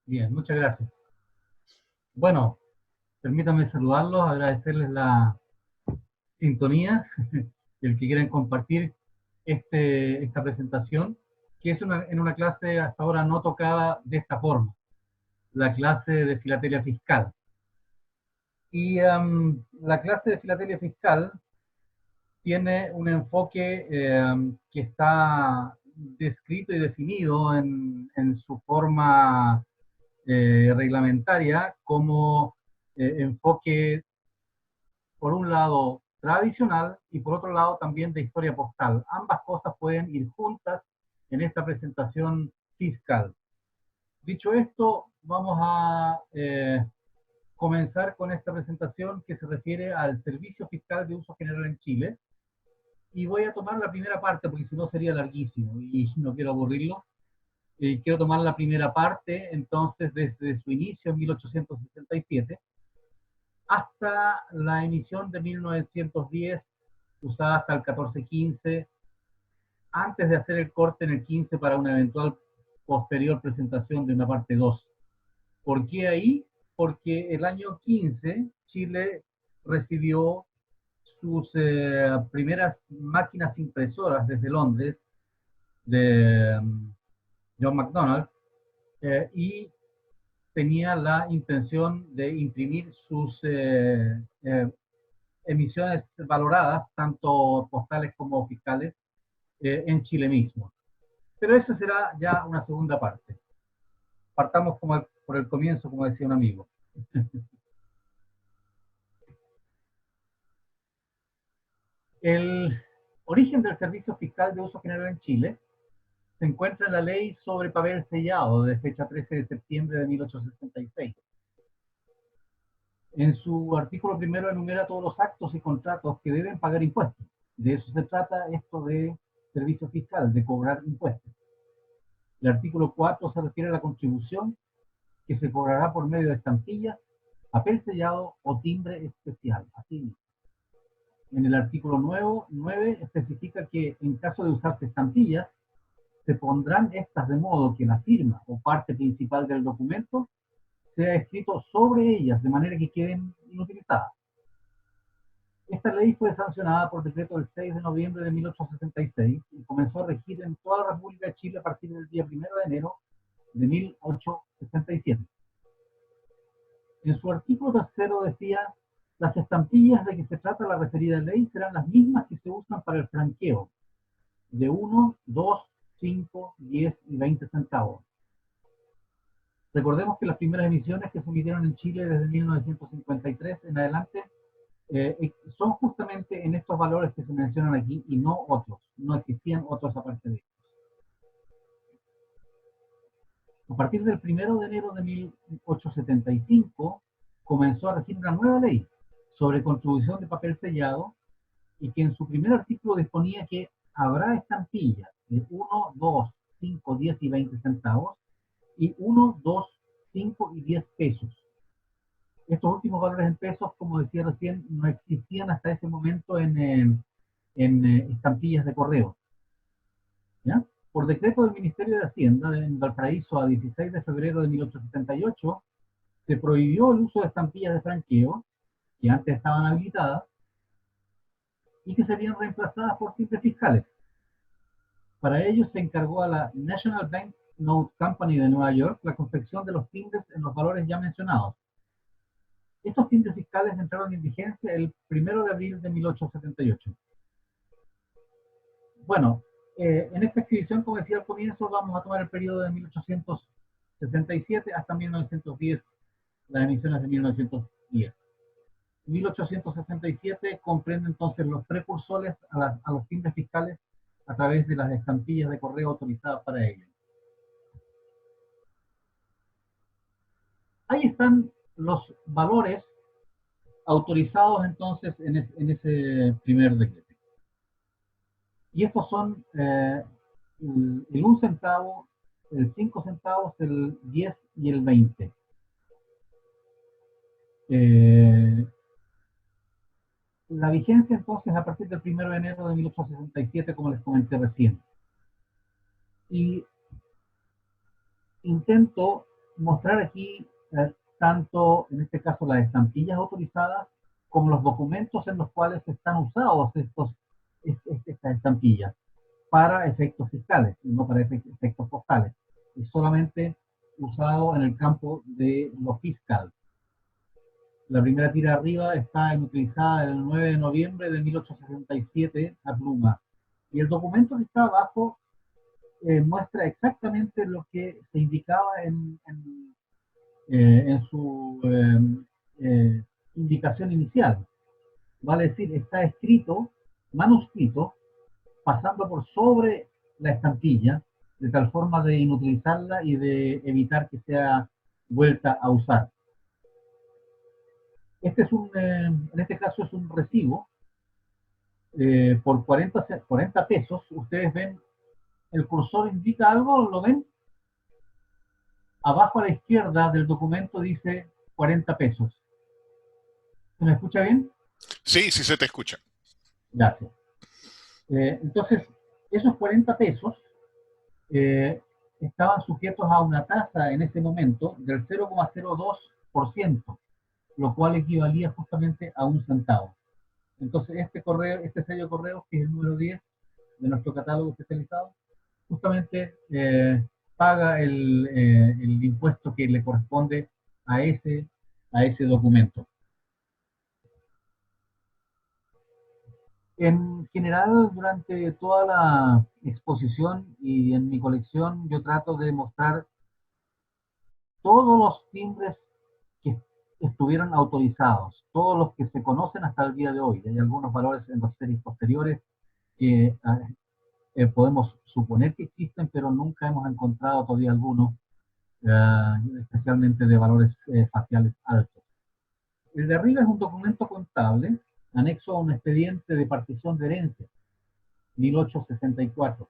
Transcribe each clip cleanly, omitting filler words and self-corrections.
Bien, muchas gracias. Bueno, permítanme saludarlos, agradecerles la sintonía, el que quieran compartir esta presentación, que es en una clase hasta ahora no tocada de esta forma, la clase de filatelia fiscal. Y la clase de filatelia fiscal tiene un enfoque que está descrito y definido en su forma reglamentaria como enfoque, por un lado, tradicional y por otro lado también de historia postal. Ambas cosas pueden ir juntas en esta presentación fiscal. Dicho esto, vamos a comenzar con esta presentación que se refiere al servicio fiscal de uso general en Chile. Y voy a tomar la primera parte porque si no sería larguísimo y no quiero aburrirlo. Quiero tomar la primera parte, entonces, desde su inicio en 1867 hasta la emisión de 1910, usada hasta el 1415, antes de hacer el corte en el 15 para una eventual posterior presentación de una parte 2. ¿Por qué ahí? Porque el año 15 Chile recibió sus primeras máquinas impresoras desde Londres, de John McDonald, y tenía la intención de imprimir sus emisiones valoradas, tanto postales como fiscales, en Chile mismo. Pero eso será ya una segunda parte. Partamos por el comienzo, como decía un amigo. El origen del servicio fiscal de uso general en Chile se encuentra en la ley sobre papel sellado de fecha 13 de septiembre de 1866. En su artículo primero enumera todos los actos y contratos que deben pagar impuestos. De eso se trata esto de servicio fiscal, de cobrar impuestos. El artículo 4 se refiere a la contribución que se cobrará por medio de estampillas, papel sellado o timbre especial. Así. En el artículo 9 especifica que en caso de usarse estampillas, se pondrán estas de modo que la firma o parte principal del documento sea escrito sobre ellas de manera que queden inutilizadas. Esta ley fue sancionada por decreto del 6 de noviembre de 1866 y comenzó a regir en toda la República de Chile a partir del día 1 de enero de 1867. En su artículo tercero decía: las estampillas de que se trata la referida ley serán las mismas que se usan para el franqueo, de 1, 2, 5, 10 y 20 centavos. Recordemos que las primeras emisiones que se emitieron en Chile desde 1953 en adelante son justamente en estos valores que se mencionan aquí y no otros. No existían otros aparte de estos. A partir del 1 de enero de 1875 comenzó a regir una nueva ley sobre contribución de papel sellado y que en su primer artículo disponía que habrá estampillas de 1, 2, 5, 10 y 20 centavos y 1, 2, 5 y 10 pesos. Estos últimos valores en pesos, como decía recién, no existían hasta ese momento en estampillas de correo. ¿Ya? Por decreto del Ministerio de Hacienda en Valparaíso a 16 de febrero de 1878, se prohibió el uso de estampillas de franqueo, que antes estaban habilitadas, y que serían reemplazadas por timbres fiscales. Para ello se encargó a la National Bank Note Company de Nueva York la confección de los timbres en los valores ya mencionados. Estos timbres fiscales entraron en vigencia el 1 de abril de 1878. Bueno, en esta expedición, como decía al comienzo, vamos a tomar el periodo de 1867 hasta 1910, las emisiones de 1910. 1867 comprende entonces los precursores a los timbres fiscales a través de las estampillas de correo autorizadas para ello. Ahí están los valores autorizados entonces en ese primer decreto. Y estos son el 1 centavo, el 5 centavos, el 10 y el 20. La vigencia entonces a partir del 1 de enero de 1867, como les comenté recién. Y intento mostrar aquí tanto, en este caso, las estampillas autorizadas como los documentos en los cuales están usados estas estampillas para efectos fiscales, no para efectos postales. Es solamente usado en el campo de lo fiscal. La primera tira arriba está utilizada el 9 de noviembre de 1867 a pluma. Y el documento que está abajo muestra exactamente lo que se indicaba en su indicación inicial. Vale decir, está escrito, manuscrito, pasando por sobre la estampilla, de tal forma de inutilizarla y de evitar que sea vuelta a usar. En este caso es un recibo por 40 pesos. Ustedes ven, el cursor indica algo, ¿lo ven? Abajo a la izquierda del documento dice 40 pesos. ¿Se me escucha bien? Sí, sí se te escucha. Gracias. Entonces, esos 40 pesos eh, estaban sujetos a una tasa en ese momento del 0,02%, lo cual equivalía justamente a un centavo. Entonces, este sello de correo, que es el número 10 de nuestro catálogo especializado, justamente paga el impuesto que le corresponde a ese documento. En general, durante toda la exposición y en mi colección, yo trato de mostrar todos los timbres que estuvieron autorizados, todos los que se conocen hasta el día de hoy. Hay algunos valores en las series posteriores que podemos suponer que existen, pero nunca hemos encontrado todavía algunos, especialmente de valores faciales altos. El de arriba es un documento contable anexo a un expediente de partición de herencia, 1864,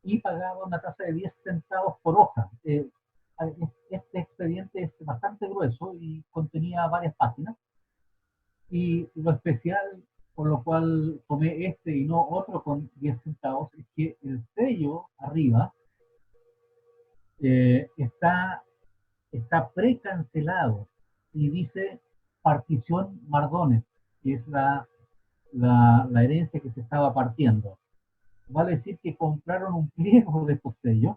y pagaba una tasa de 10 centavos por hoja. Este expediente es bastante grueso y contenía varias páginas, y lo especial por lo cual tomé este y no otro con 10 centavos es que el sello arriba está precancelado y dice partición Mardones, que es la herencia que se estaba partiendo. Vale decir que compraron un pliego de estos sellos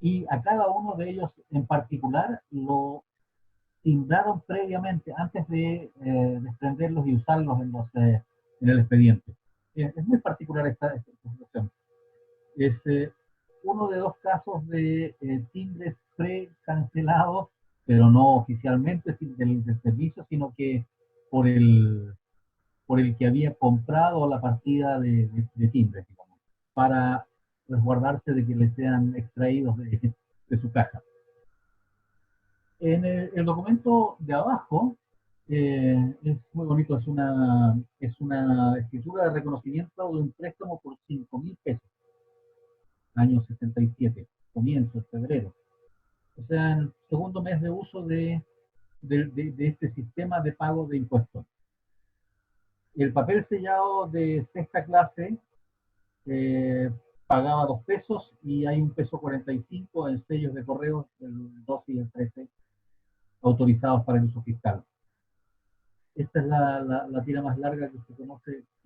y a cada uno de ellos en particular lo timbraron previamente antes de desprenderlos y usarlos en el expediente. Es muy particular esta situación. Es uno de dos casos de timbres precancelados, pero no oficialmente del servicio, sino que por por el que había comprado la partida de timbres, digamos, para resguardarse de que le sean extraídos de su caja. En el documento de abajo es muy bonito, es una escritura de reconocimiento de un préstamo por 5.000 pesos, año 67, comienzo, febrero. O sea, en el segundo mes de uso de este sistema de pago de impuestos. El papel sellado de sexta clase eh, pagaba 2 pesos y hay 1,45 en sellos de correo, el 12 y el 13, autorizados para el uso fiscal. Esta es la tira más larga que que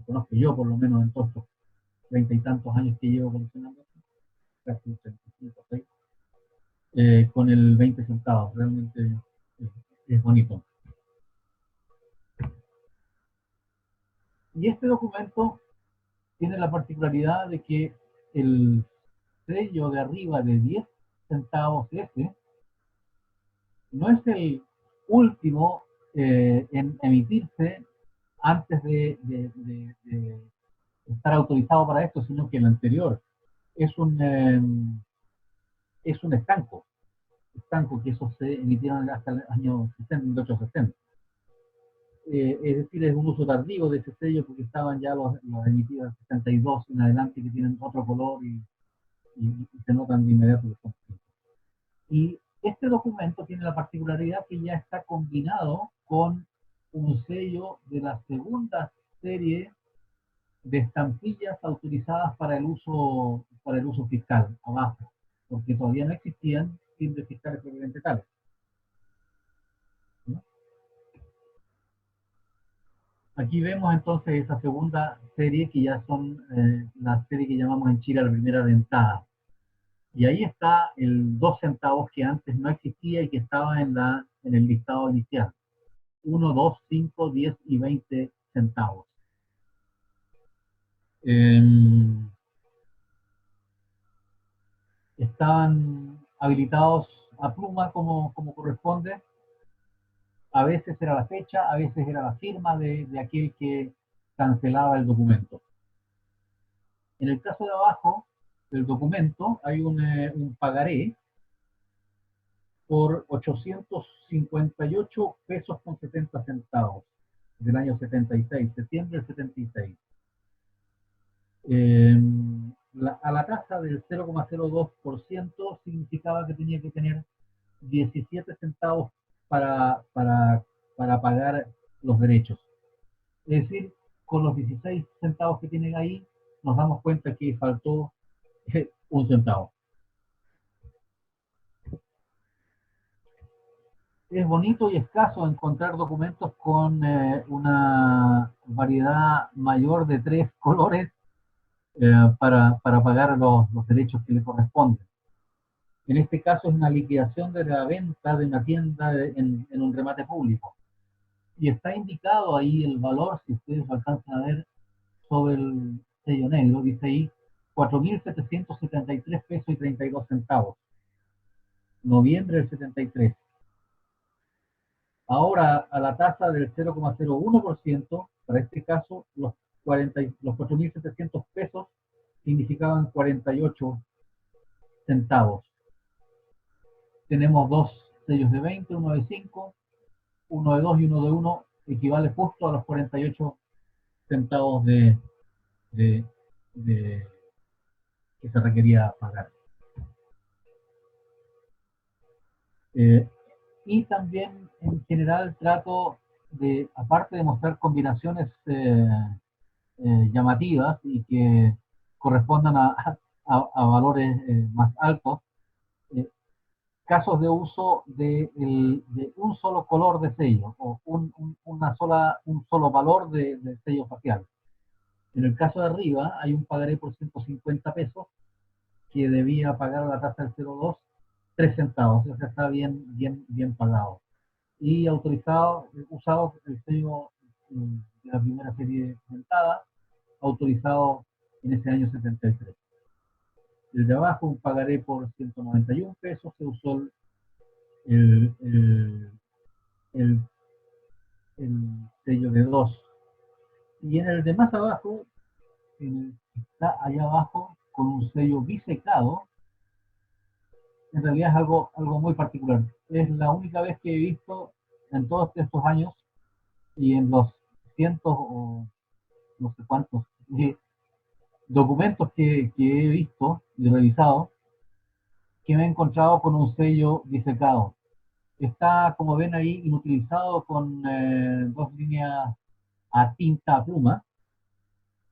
conozco yo por lo menos en todos estos 30 y tantos años que llevo coleccionando, casi 35, 6, con el 20 centavos, realmente es bonito. Y este documento tiene la particularidad de que el sello de arriba de 10 centavos ese no es el último en emitirse antes de estar autorizado para esto, sino que el anterior es un estanco que esos se emitieron hasta el año 60, 1860. Es decir, es un uso tardío de ese sello porque estaban ya los emitidos 72 en adelante que tienen otro color y se notan de inmediato los conflictos. Y este documento tiene la particularidad que ya está combinado con un sello de la segunda serie de estampillas autorizadas para el uso fiscal, abajo, porque todavía no existían timbre fiscales propiamente tales. ¿No? Aquí vemos entonces esa segunda serie, que ya son la serie que llamamos en Chile la primera dentada. Y ahí está el 2 centavos, que antes no existía y que estaba en el listado inicial. 1, 2, 5, 10 y 20 centavos. Estaban habilitados a pluma como corresponde. A veces era la fecha, a veces era la firma de aquel que cancelaba el documento. En el caso de abajo del documento hay un pagaré por 858 pesos con 70 centavos del año 76, septiembre del 76. A la tasa del 0,02% significaba que tenía que tener 17 centavos para pagar los derechos. Es decir, con los 16 centavos que tienen ahí, nos damos cuenta que faltó un centavo. Es bonito y escaso encontrar documentos con una variedad mayor de 3 colores para pagar los derechos que le corresponden. En este caso es una liquidación de la venta de una tienda en un remate público. Y está indicado ahí el valor, si ustedes lo alcanzan a ver, sobre el sello negro, dice ahí 4.773 pesos y 32 centavos. Noviembre del 73. Ahora, a la tasa del 0,01%, para este caso, los 4.700 pesos significaban 48 centavos. Tenemos dos sellos de 20, uno de 5, uno de 2 y uno de 1, equivale justo a los 48 centavos de que se requería pagar. Y también, en general, trato de, aparte de mostrar combinaciones llamativas y que correspondan a valores más altos, casos de uso de un solo color de sello o un solo valor de sello facial. En el caso de arriba hay un pagaré por 150 pesos que debía pagar a la tasa del 0,2, 3 centavos, o sea, está bien pagado. Y autorizado, usado el sello de la primera serie dentada, autorizado en ese año 73. El de abajo, un pagaré por 191 pesos, se usó el, el, el, el sello de 2. Y en el de más abajo, está allá abajo con un sello bisecado. En realidad es algo muy particular. Es la única vez que he visto en todos estos años y en los cientos o no sé cuántos documentos que he visto y revisado, que me he encontrado con un sello disecado. Está, como ven ahí, inutilizado con dos líneas a tinta a pluma.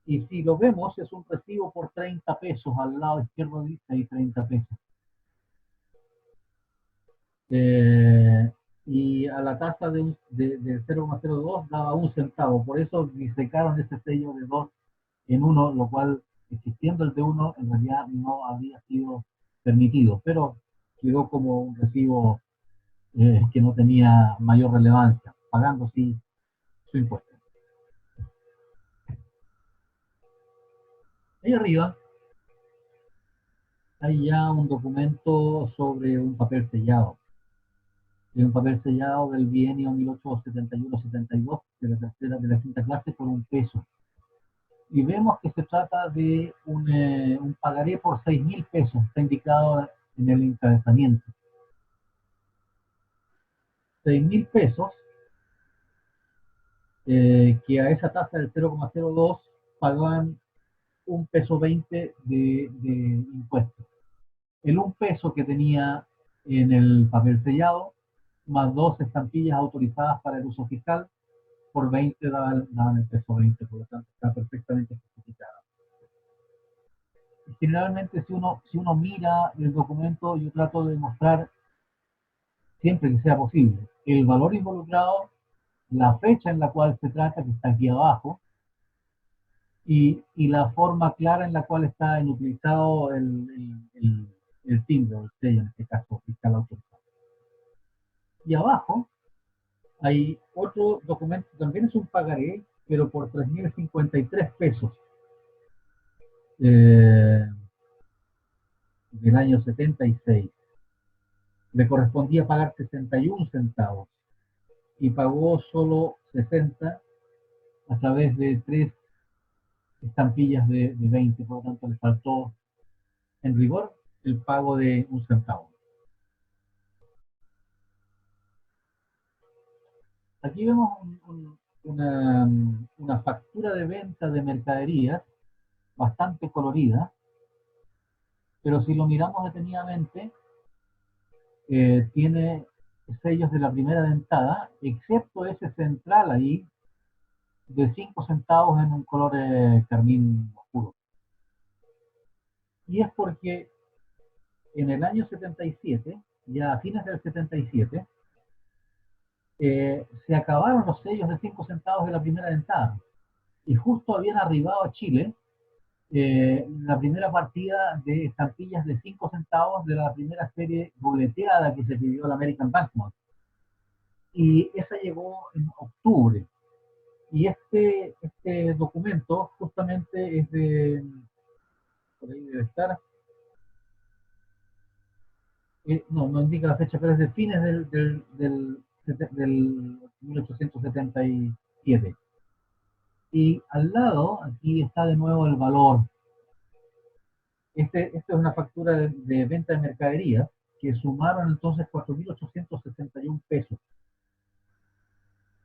Y si lo vemos, es un recibo por 30 pesos. Al lado izquierdo dice ahí 30 pesos. Y a la tasa de 0,02 daba un centavo. Por eso disecaron ese sello de 2 en 1, lo cual, existiendo el de 1, en realidad no había sido permitido, pero quedó como un recibo que no tenía mayor relevancia, pagando sí su impuesto. Ahí arriba hay ya un documento sobre un papel sellado. Es un papel sellado del bienio 1871-72 de la quinta clase por un peso. Y vemos que se trata de un pagaré por 6.000 pesos, está indicado en el encabezamiento. 6.000 pesos, que a esa tasa del 0,02 pagaban un peso 20 de impuestos. El un peso que tenía en el papel sellado, más dos estampillas autorizadas para el uso fiscal, por 20 daban el peso 20, por lo tanto está perfectamente especificado. Generalmente si uno mira el documento, yo trato de mostrar siempre que sea posible, el valor involucrado, la fecha en la cual se trata, que está aquí abajo, y la forma clara en la cual está inutilizado el timbre o el sello, en este caso, fiscal autorizado. Y abajo hay otro documento, también es un pagaré, pero por 3.053 pesos eh, del año 76. Le correspondía pagar 61 centavos y pagó solo 60 a través de tres estampillas de 20, por lo tanto le faltó en rigor el pago de un centavo. Aquí vemos una factura de venta de mercaderías bastante colorida, pero si lo miramos detenidamente, tiene sellos de la primera dentada, excepto ese central ahí de 5 centavos en un color carmín oscuro. Y es porque en el año 77, ya a fines del 77, se acabaron los sellos de 5 centavos de la primera dentada. Y justo habían arribado a Chile la primera partida de estampillas de 5 centavos de la primera serie ruleteada que se pidió la American Banknote. Y esa llegó en octubre. Y este documento justamente es de, por ahí debe estar, no indica la fecha, pero es de fines del 1877. Y al lado, aquí está de nuevo el valor. Esto es una factura de venta de mercadería que sumaron entonces 4.861 pesos.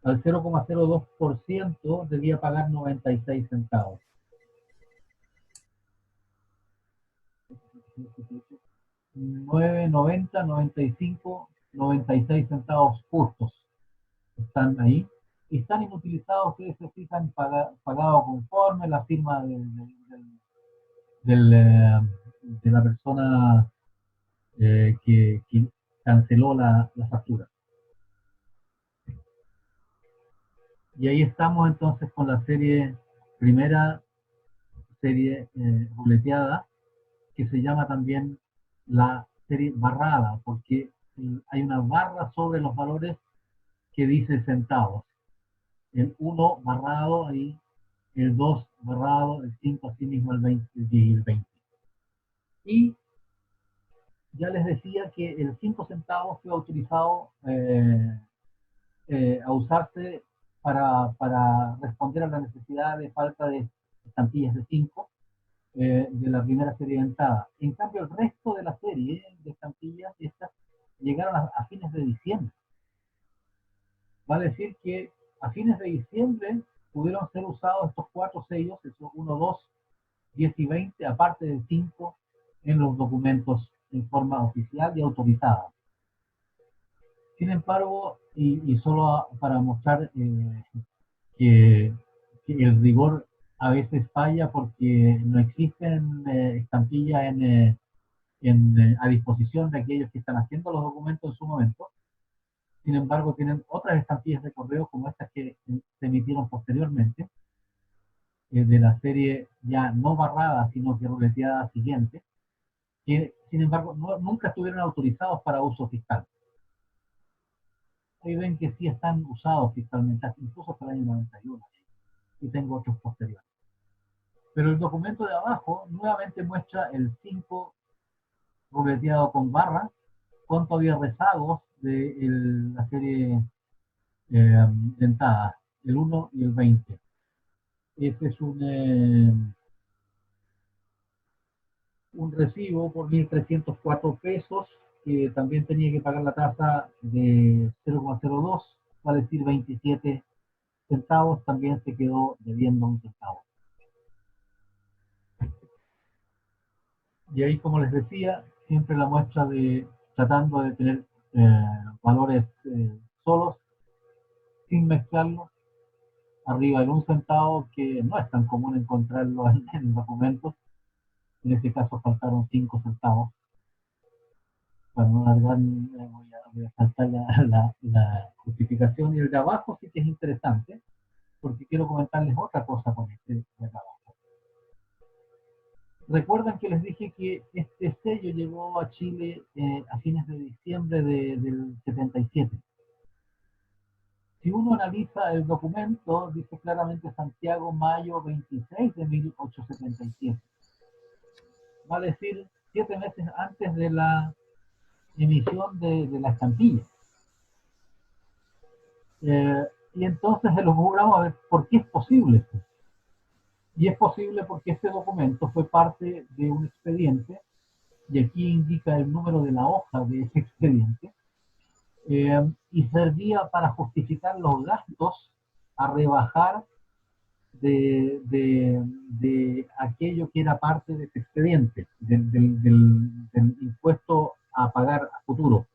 Al 0,02% debía pagar 96 centavos. 9,90, 95, 96 centavos justos están ahí. Y están inutilizados, ustedes se fijan, pagado conforme la firma de la persona que canceló la factura. Y ahí estamos entonces con la primera serie ruleteada, que se llama también la serie barrada, porque hay una barra sobre los valores que dice centavos. El 1 barrado ahí, el 2 barrado, el 5 así mismo, el 20, el 10 y el 20. Y ya les decía que el 5 centavos fue autorizado a usarse para responder a la necesidad de falta de estampillas de 5 de la primera serie dentada. En cambio, el resto de la serie de estampillas, estas llegaron a fines de diciembre. Va a decir que a fines de diciembre pudieron ser usados estos 4 sellos, esos 1, 2, 10 y 20, aparte del 5, en los documentos en forma oficial y autorizada. Sin embargo, y solo para mostrar que, que el rigor a veces falla porque no existen estampillas a disposición de aquellos que están haciendo los documentos en su momento. Sin embargo, tienen otras estampillas de correo como estas que se emitieron posteriormente, de la serie ya no barrada, sino que ruleteada siguiente, que sin embargo nunca estuvieron autorizados para uso fiscal. Ahí ven que sí están usados fiscalmente, incluso hasta el año 91, y tengo otros posteriores. Pero el documento de abajo nuevamente muestra el 5 ruleteado con barra, con todavía rezagos de la serie dentada, el 1 y el 20. Ese es un recibo por 1.304 pesos, que también tenía que pagar la tasa de 0,02, va a decir 27 centavos, también se quedó debiendo un centavo. Y ahí, como les decía, siempre la muestra de tratando de tener valores solos, sin mezclarlos, arriba de un centavo, que no es tan común encontrarlo en documentos. En este caso faltaron 5 centavos. para no alargar, voy a saltar la justificación. Y el de abajo sí que es interesante, porque quiero comentarles otra cosa con este de abajo. Recuerdan que les dije que este sello llegó a Chile a fines de diciembre del 77. Si uno analiza el documento, dice claramente Santiago, mayo 26 de 1877. Va a decir 7 meses antes de la emisión de la estampilla. Y entonces elucubramos a ver por qué es posible esto. Y es posible porque este documento fue parte de un expediente, y aquí indica el número de la hoja de ese expediente, y servía para justificar los gastos a rebajar de aquello que era parte de ese expediente, del impuesto a pagar a futuro.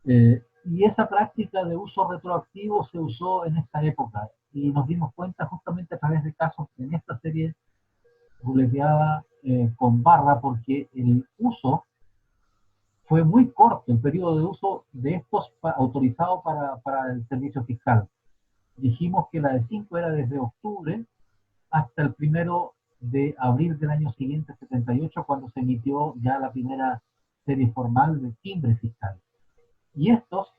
Y esa práctica de uso retroactivo se usó en esta época y nos dimos cuenta justamente a través de casos en esta serie ruleteada con barra, porque el uso fue muy corto, el periodo de uso de estos autorizado para el servicio fiscal. Dijimos que la de 5 era desde octubre hasta el 1 de abril del año siguiente, 78, cuando se emitió ya la primera serie formal de timbre fiscal. Y estos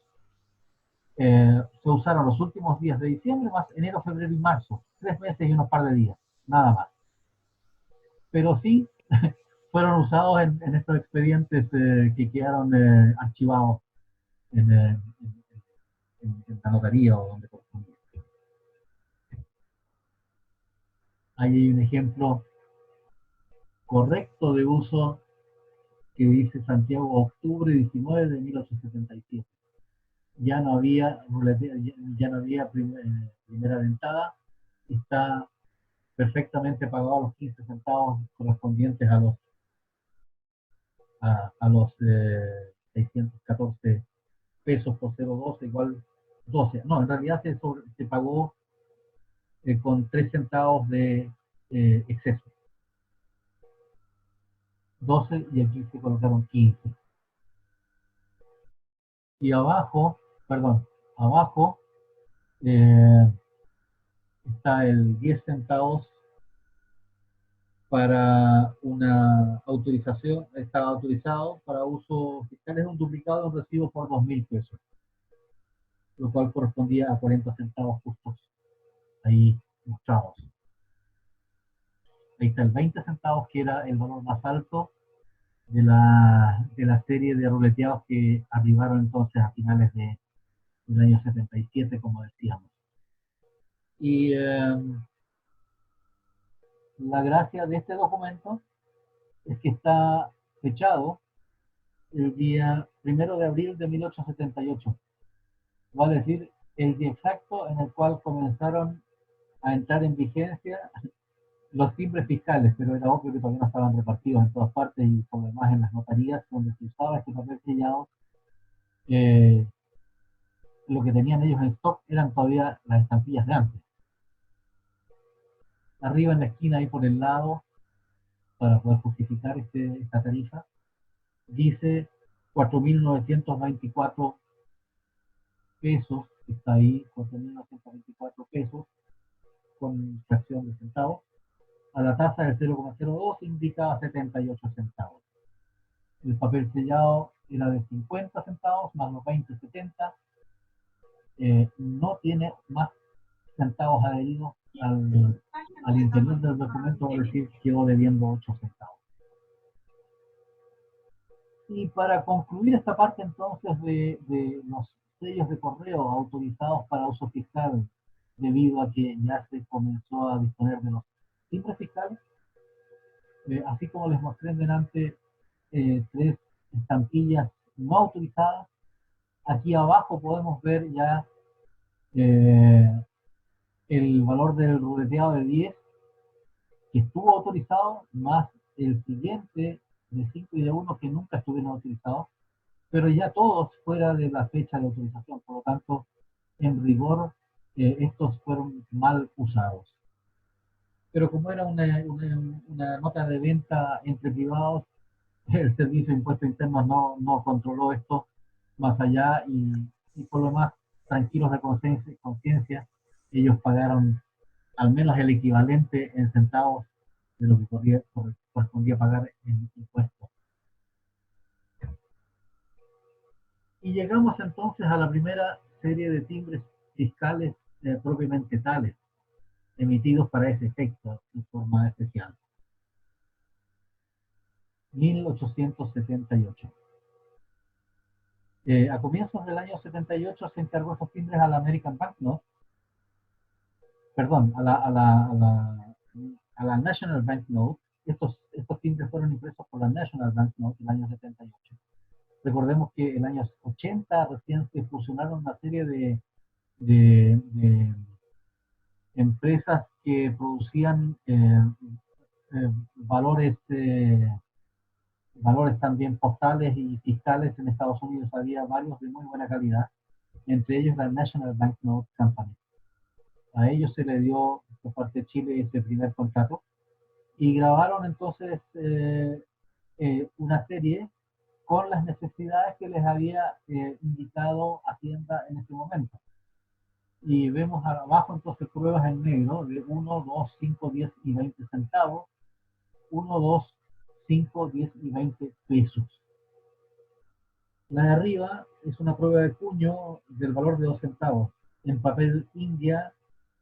se usaron los últimos días de diciembre, más enero, febrero y marzo, 3 meses y unos par de días, nada más. Pero sí fueron usados en estos expedientes que quedaron archivados en la notaría o donde correspondía. Ahí hay un ejemplo correcto de uso que dice Santiago, octubre 19 de 1877. Ya no había ya no había primera dentada, está perfectamente pagado los 15 centavos correspondientes a los 614 pesos por 0,12, igual 12. No, en realidad se pagó con 3 centavos de exceso. 12 y aquí se colocaron 15. Y abajo, perdón, abajo está el 10 centavos para una autorización, estaba autorizado para uso fiscal, es un duplicado de un recibo por 2.000 pesos, lo cual correspondía a 40 centavos justos, ahí mostrados. Ahí está el 20 centavos, que era el valor más alto de la serie de ruleteados que arribaron entonces a finales del año 77, como decíamos. Y la gracia de este documento es que está fechado el día 1 de abril de 1878. Va a decir el día exacto en el cual comenzaron a entrar en vigencia los timbres fiscales, pero era obvio que todavía no estaban repartidos en todas partes y por demás en las notarías donde se usaba este papel sellado. Lo que tenían ellos en stock eran todavía las estampillas de antes. Arriba en la esquina, ahí por el lado, para poder justificar esta tarifa, dice 4.924 pesos, está ahí, 4.924 pesos, con fracción de centavos. A la tasa del 0,02 indicaba 78 centavos. El papel sellado era de 50 centavos, más los 20, 70. No tiene más centavos adheridos al interior del documento, es decir, quedó debiendo 8 centavos. Y para concluir esta parte entonces de los sellos de correo autorizados para uso fiscal, debido a que ya se comenzó a disponer de los timbres fiscales, así como les mostré delante 3 estampillas no autorizadas, aquí abajo podemos ver ya el valor del ruleteado de 10 que estuvo autorizado, más el siguiente de 5 y de 1 que nunca estuvieron autorizados, pero ya todos fuera de la fecha de autorización, por lo tanto, en rigor, estos fueron mal usados. Pero como era una nota de venta entre privados, el Servicio de Impuestos Internos no controló esto más allá y por lo más tranquilos de conciencia, ellos pagaron al menos el equivalente en centavos de lo que correspondía pagar en impuestos. Y llegamos entonces a la primera serie de timbres fiscales propiamente tales, emitidos para ese efecto de forma especial. 1878. A comienzos del año 78 se encargó estos timbres a la American Banknote, perdón, a la National Banknote. Estos timbres fueron impresos por la National Banknote en el año 78. Recordemos que en el año 80 recién se fusionaron una serie de empresas que producían valores también postales y fiscales en Estados Unidos. Había varios de muy buena calidad, entre ellos la National Banknote Company. A ellos se le dio por parte de Chile ese primer contrato y grabaron entonces una serie con las necesidades que les había indicado Hacienda en ese momento. Y vemos abajo entonces pruebas en negro de 1, 2, 5, 10 y 20 centavos, 1, 2, 5, 10 y 20 pesos. La de arriba es una prueba de cuño del valor de 2 centavos, en papel India,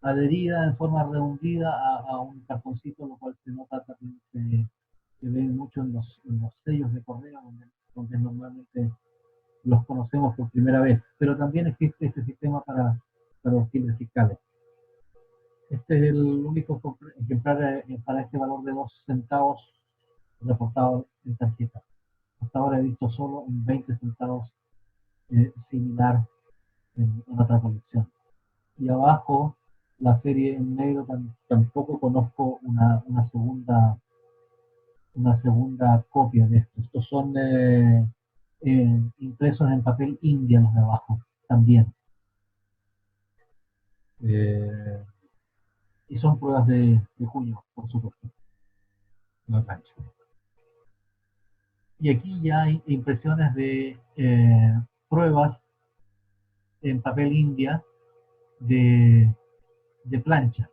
adherida en forma redondida a un cartoncito, lo cual se nota también, se ve mucho en los sellos de correo, donde normalmente los conocemos por primera vez. Pero también existe este sistema para los timbres fiscales. Este es el único ejemplar para este valor de 2 centavos reportado en tarjeta. Hasta ahora he visto solo un 20 centavos similar en otra colección. Y abajo, la serie en negro, tampoco conozco una segunda copia de esto. Estos son impresos en papel India, los de abajo, también. Y son pruebas de junio, por supuesto. No cancho. Y aquí ya hay impresiones de pruebas en papel India de plancha.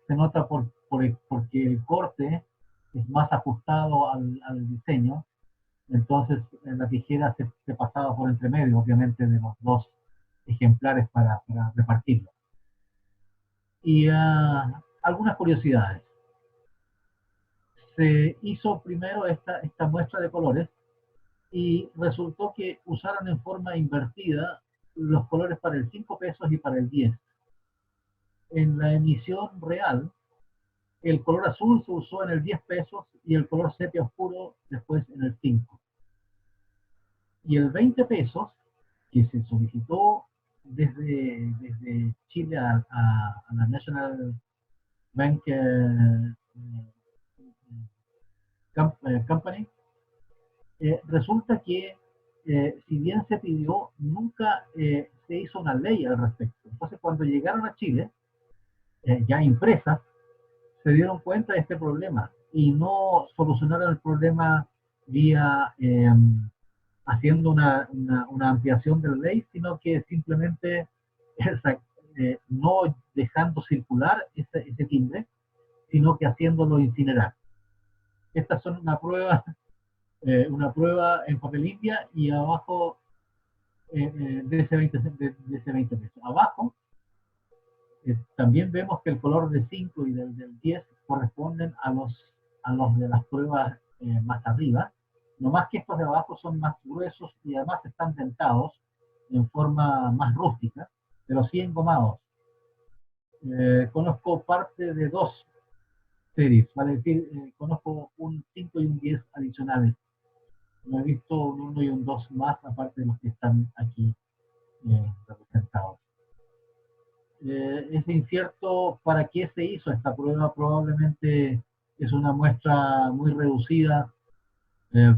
Se nota porque el corte es más ajustado al diseño, entonces la tijera se pasaba por entre medio, obviamente, de los dos ejemplares para repartirlo. Y algunas curiosidades. Se hizo primero esta muestra de colores y resultó que usaron en forma invertida los colores para el 5 pesos y para el 10. En la emisión real, el color azul se usó en el 10 pesos y el color sepia oscuro después en el 5. Y el 20 pesos, que se solicitó desde Chile a la National Bank Company, resulta que si bien se pidió, nunca se hizo una ley al respecto. Entonces, cuando llegaron a Chile, ya impresas, se dieron cuenta de este problema y no solucionaron el problema vía haciendo una ampliación de la ley, sino que simplemente no dejando circular ese timbre, sino que haciéndolo incinerar. Estas son una prueba en papel India y abajo de ese 20 pesos. Abajo también vemos que el color de 5 y del 10 corresponden a los de las pruebas más arriba, no más que estos de abajo son más gruesos y además están dentados en forma más rústica, pero sí engomados. Conozco parte de 2 series, vale decir, conozco un 5 y un 10 adicionales. No he visto un 1 y un 2 más, aparte de los que están aquí representados. Es incierto para qué se hizo esta prueba, probablemente es una muestra muy reducida eh,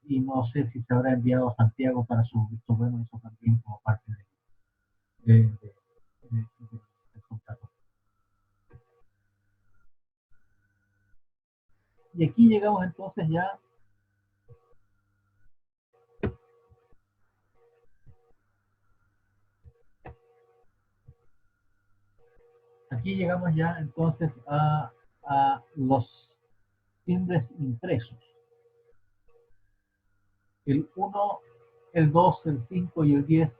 y no sé si se habrá enviado a Santiago para su visto bueno, eso también como parte del contrato. Y aquí llegamos entonces ya aquí llegamos ya entonces a los timbres impresos. El 1, el 2, el 5 y el 10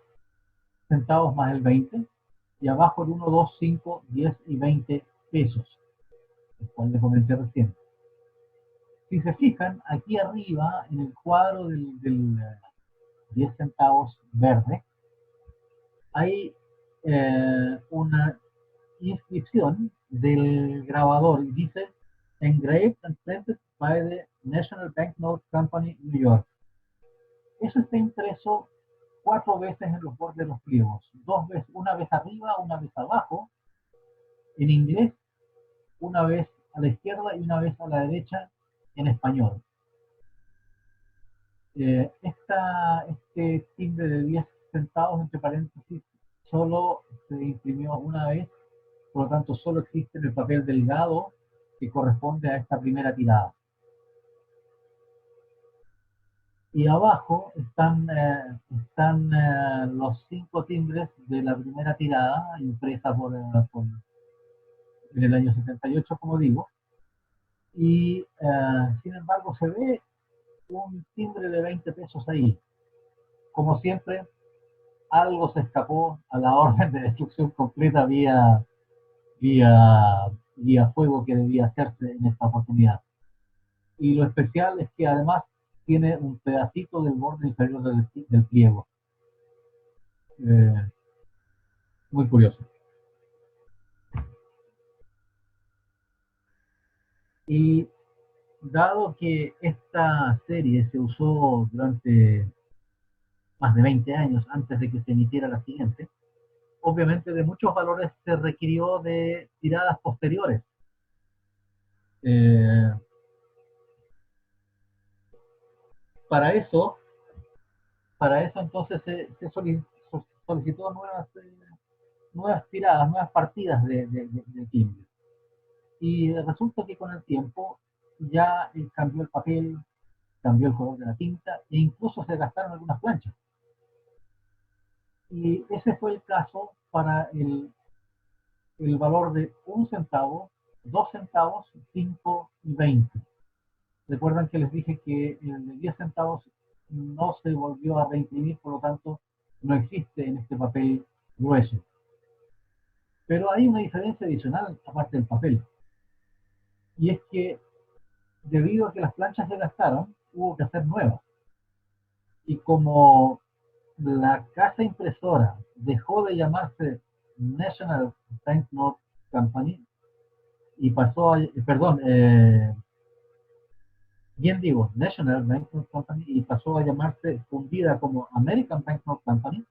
centavos más el 20. Y abajo el 1, 2, 5, 10 y 20 pesos, el cual les comenté recién. Si se fijan, aquí arriba, en el cuadro del 10 centavos verde, hay una inscripción del grabador y dice Engraved and printed by the National Banknote Company, New York. Eso está impreso 4 veces en los bordes de los pliegos, 2 veces, una vez arriba, una vez abajo, en inglés, una vez a la izquierda y una vez a la derecha en español. Este timbre de 10 centavos, entre paréntesis, solo se imprimió una vez, por lo tanto solo existe en el papel delgado que corresponde a esta primera tirada. Y abajo están los 5 timbres de la primera tirada, impresa en el año 78, como digo. Y sin embargo se ve un timbre de 20 pesos ahí. Como siempre, algo se escapó a la orden de destrucción completa vía fuego que debía hacerse en esta oportunidad. Y lo especial es que además tiene un pedacito del borde inferior del pliego. Muy curioso. Y dado que esta serie se usó durante más de 20 años antes de que se emitiera la siguiente, obviamente de muchos valores se requirió de tiradas posteriores. Para eso entonces se solicitó nuevas tiradas, nuevas partidas de timbre. Y resulta que con el tiempo ya cambió el papel, cambió el color de la tinta e incluso se gastaron algunas planchas. Y ese fue el caso para el valor de 1 centavo, 2 centavos, 5 y 20. Recuerdan que les dije que el de 10 centavos no se volvió a reimprimir, por lo tanto no existe en este papel grueso. Pero hay una diferencia adicional aparte del papel. Y es que debido a que las planchas se gastaron, hubo que hacer nuevas. Y como la casa impresora dejó de llamarse National Banknote Company y pasó a, bien digo, National Banknote Company y pasó a llamarse fundida como American Banknote Company,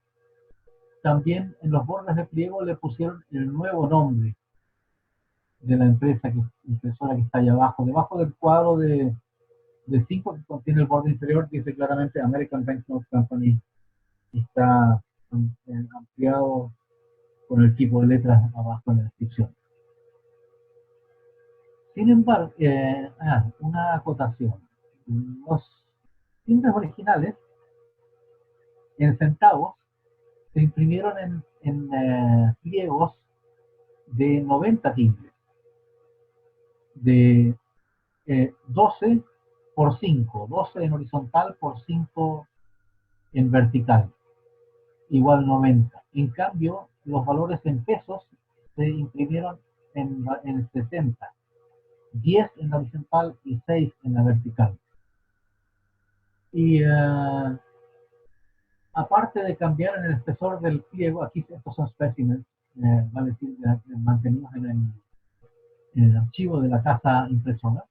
también en los bordes de pliego le pusieron el nuevo nombre de la empresa impresora que está allá abajo. Debajo del cuadro de 5 que contiene el borde inferior dice claramente American Banknote Company y está ampliado con el tipo de letras abajo en la descripción. Sin embargo, una acotación. Los timbres originales en centavos se imprimieron en pliegos de 90 timbres, de 12 por 5, 12 en horizontal por 5 en vertical, igual 90. En cambio, los valores en pesos se imprimieron en 60, 10 en la horizontal y 6 en la vertical. Y aparte de cambiar en el espesor del pliego, aquí estos son specimens, vale decir, mantenidos en el archivo de la casa impresora,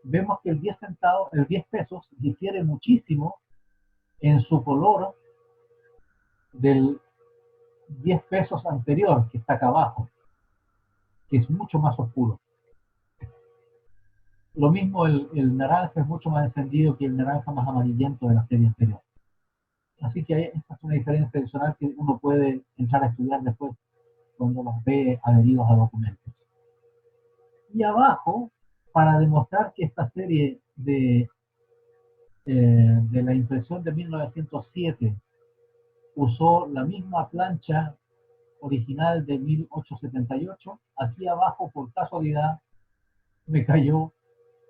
vemos que el 10 centavos, el 10 pesos difiere muchísimo en su color del 10 pesos anterior, que está acá abajo, que es mucho más oscuro. Lo mismo el naranja es mucho más encendido que el naranja más amarillento de la serie anterior. Así que esta es una diferencia adicional que uno puede entrar a estudiar después cuando los ve adheridos a documentos. Y abajo, para demostrar que esta serie de la impresión de 1907 usó la misma plancha original de 1878. Aquí abajo, por casualidad, me cayó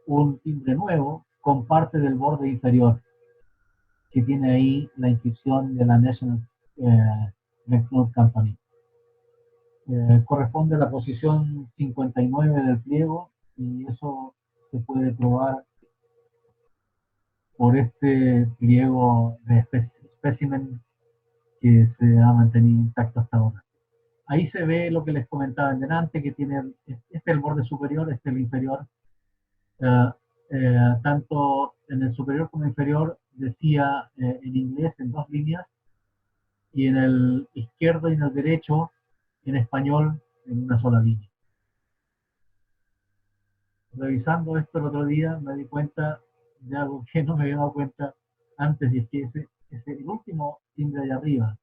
un timbre nuevo con parte del borde inferior, que tiene ahí la inscripción de la National Banknote Company. Corresponde a la posición 59 del pliego, y eso se puede probar por este pliego de espécimen que se ha mantenido intacto hasta ahora. Ahí se ve lo que les comentaba en delante, que tiene este el borde superior, este el inferior. Tanto en el superior como inferior decía en inglés en dos líneas, y en el izquierdo y en el derecho en español en una sola línea. Revisando esto el otro día me di cuenta de algo que no me había dado cuenta antes, y es que el último timbre de arriba,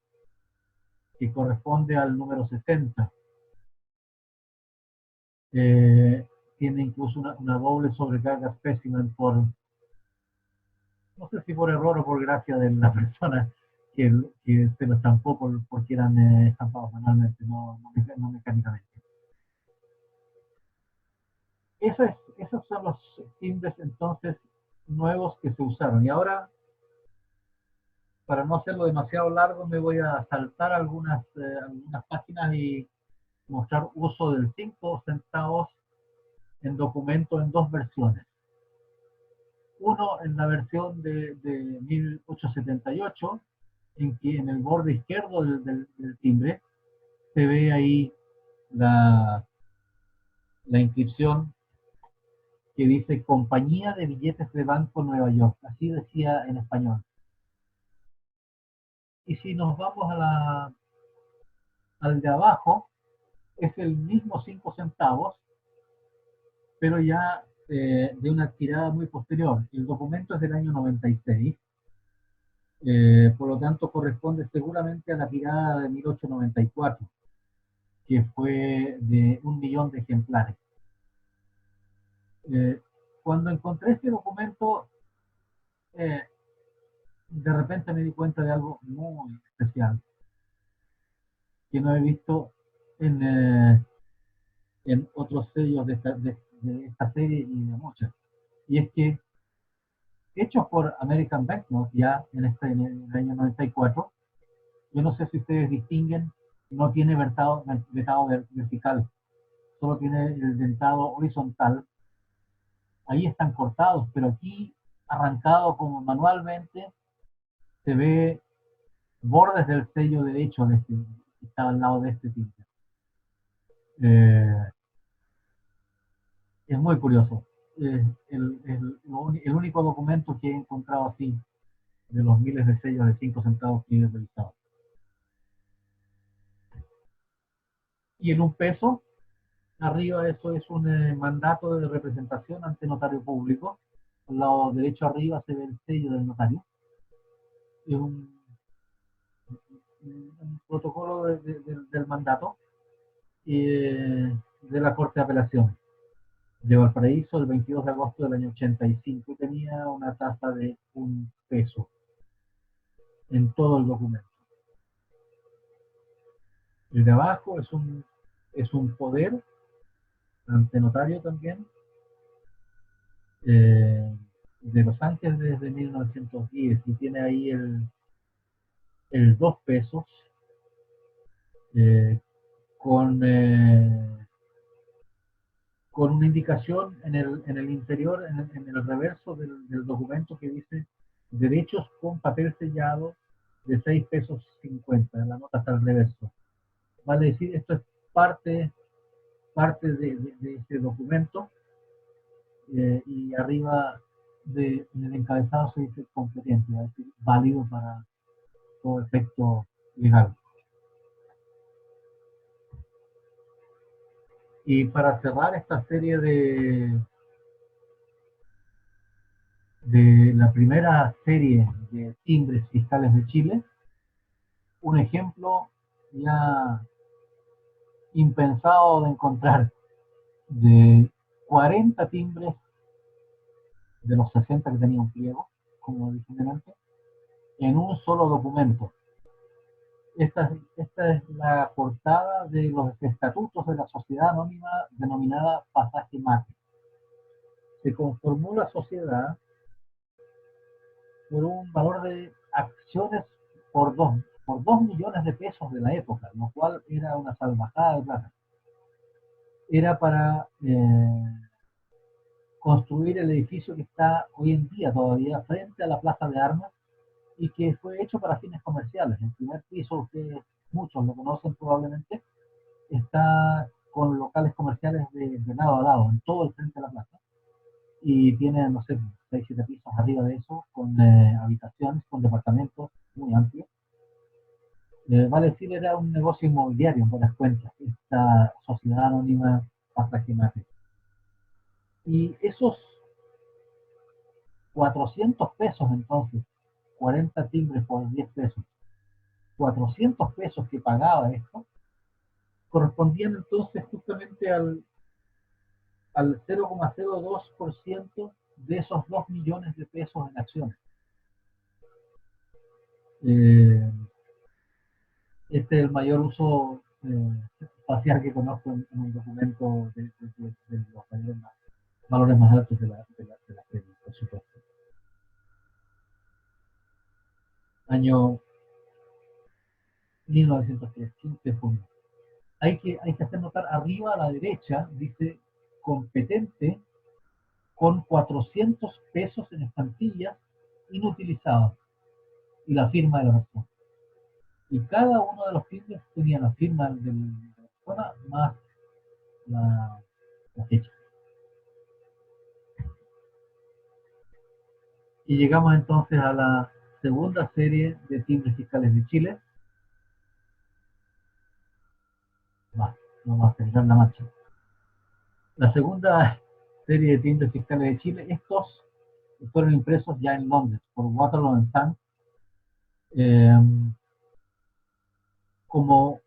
que corresponde al número 60, tiene incluso una doble sobrecarga specimen por, no sé si por error o por gracia de la persona que se lo estampó porque eran estampados manualmente, no mecánicamente. Esos son los timbres entonces nuevos que se usaron. Y ahora, para no hacerlo demasiado largo, me voy a saltar algunas páginas y mostrar uso del 5 centavos en documentos en dos versiones. Uno en la versión de 1878, en que en el borde izquierdo del timbre se ve ahí la inscripción que dice Compañía de Billetes de Banco Nueva York, así decía en español. Y si nos vamos al de abajo, es el mismo 5 centavos, pero ya de una tirada muy posterior. El documento es del año 96, por lo tanto corresponde seguramente a la tirada de 1894, que fue de 1.000.000 de ejemplares. Cuando encontré este documento, de repente me di cuenta de algo muy especial que no he visto en otros sellos de esta serie y de muchas. Y es que, hechos por American Banknote ya en el año 94, yo no sé si ustedes distinguen, no tiene vetado vertical, solo tiene el dentado horizontal. Ahí están cortados, pero aquí, arrancado como manualmente, se ve bordes del sello derecho de este, que está al lado de este tinte. Es muy curioso. El único documento que he encontrado así, de los miles de sellos de 5 centavos que he revisado. Y en un peso, arriba eso es un mandato de representación ante notario público. Al lado derecho arriba se ve el sello del notario. Es un protocolo del mandato de la Corte de Apelaciones de Valparaíso el 22 de agosto del año 85, y tenía una tasa de 1 peso en todo el documento. El de abajo es un poder ante notario también, de Los Ángeles desde 1910, y tiene ahí el 2 pesos eh, con una indicación en el interior, en el reverso del documento, que dice derechos con papel sellado de 6 pesos 50, en la nota está al reverso. Vale decir, esto es parte de este documento, y arriba en el encabezado se dice competente, es decir, válido para todo efecto legal. Y para cerrar esta serie de la primera serie de timbres fiscales de Chile, un ejemplo ya impensado de encontrar, de 40 timbres de los 60 que tenía un pliego, como dije antes, en un solo documento. Esta es la portada de los estatutos de la sociedad anónima denominada Pasaje Mate. Se conformó la sociedad por un valor de acciones por 2 millones de pesos de la época, lo cual era una salvajada de plata. Era para construir el edificio que está hoy en día todavía frente a la Plaza de Armas y que fue hecho para fines comerciales. El primer piso, ustedes muchos lo conocen probablemente, está con locales comerciales de lado a lado, en todo el frente de la plaza. Y tiene, no sé, 6, 7 pisos arriba de eso, con habitaciones, con departamentos muy amplios. Vale decir, era un negocio inmobiliario, en buenas cuentas, esta sociedad anónima Pasaje Mate. Y esos 400 pesos entonces, 40 timbres por 10 pesos, 400 pesos que pagaba esto, correspondían entonces justamente al 0,02% de esos 2 millones de pesos en acciones. Este es el mayor uso facial que conozco en un documento de los valores más altos de la serie, por supuesto. Año 1903, 15 de junio. Hay que hacer notar arriba a la derecha, dice competente con 400 pesos en estampillas inutilizados y la firma de la persona. Y cada uno de los timbres tenía la firma de la persona más la fecha. Y llegamos entonces a la segunda serie de timbres fiscales de Chile. Vamos a acelerar la marcha. La segunda serie de timbres fiscales de Chile, estos fueron impresos ya en Londres por Waterloo & Sons. Como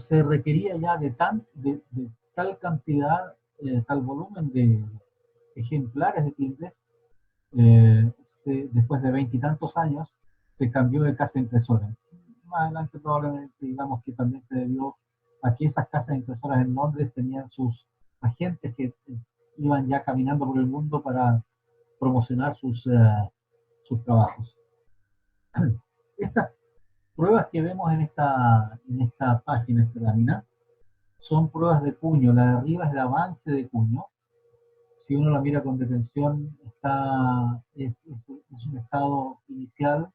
se requería ya de tal cantidad, tal volumen de ejemplares de timbres, después de 20 y tantos años, se cambió de casa impresora. Más adelante probablemente digamos que también se debió a que esas casas impresoras en Londres tenían sus agentes que iban ya caminando por el mundo para promocionar sus trabajos. Estas pruebas que vemos en esta página, esta lámina, son pruebas de cuño. La de arriba es el avance de cuño. Si uno la mira con detención, es un estado inicial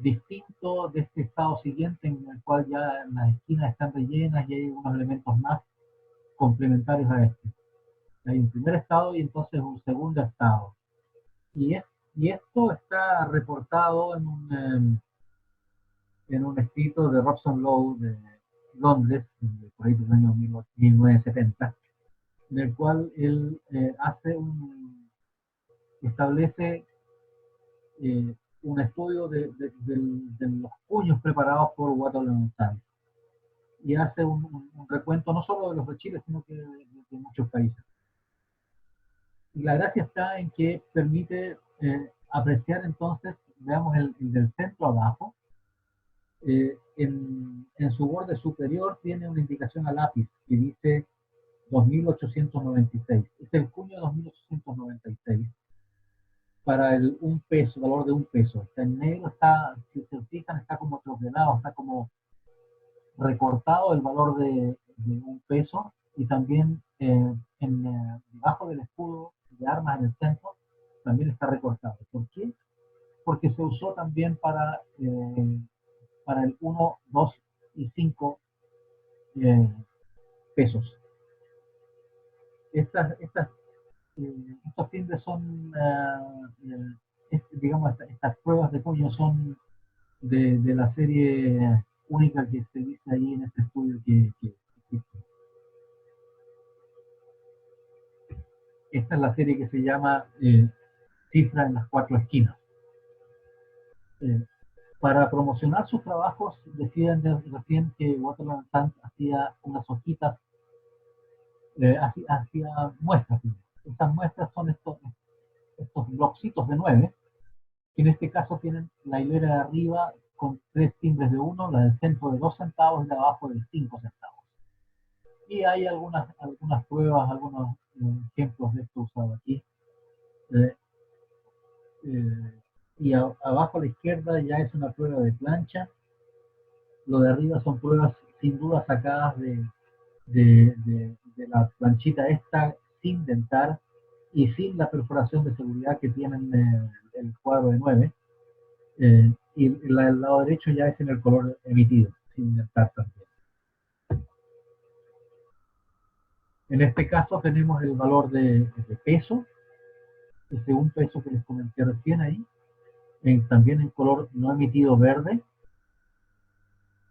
distinto de este estado siguiente, en el cual ya las esquinas están rellenas y hay unos elementos más complementarios a este. Hay un primer estado y entonces un segundo estado. Y esto está reportado en un escrito de Robson Lowe de Londres, por ahí del año 1970, en el cual él establece un estudio de los cuños preparados por Waterloo & Sons y hace un recuento no solo de los de Chile, sino que de muchos países. Y la gracia está en que permite apreciar entonces, veamos el del centro abajo, en su borde superior tiene una indicación a lápiz que dice 2.896. Es el cuño 2.896 para un peso, valor de un peso. Está en negro, si se fijan, está como troquelado, está como recortado el valor de un peso y también debajo del escudo de armas en el centro también está recortado. ¿Por qué? Porque se usó también para el 1, 2 y 5 pesos. Estos timbres son, digamos, estas pruebas de cuño son de la serie única que se dice ahí en este estudio que existe. Esta es la serie que se llama Cifra en las 4 esquinas. Para promocionar sus trabajos, decían recién que Waterloo & Sons hacía unas hojitas, hacía muestras. Estas muestras son estos blocitos de 9, que en este caso tienen la hilera de arriba con 3 timbres de 1, la del centro de 2 centavos y la de abajo de 5 centavos. Y hay algunas pruebas, algunos ejemplos de esto usado aquí. Y abajo a la izquierda ya es una prueba de plancha. Lo de arriba son pruebas sin duda sacadas de la planchita esta sin dentar y sin la perforación de seguridad que tienen el cuadro de 9. Y el lado derecho ya es en el color emitido, sin dentar también. En este caso tenemos el valor de peso, ese un peso que les comenté recién ahí, también en color no emitido verde.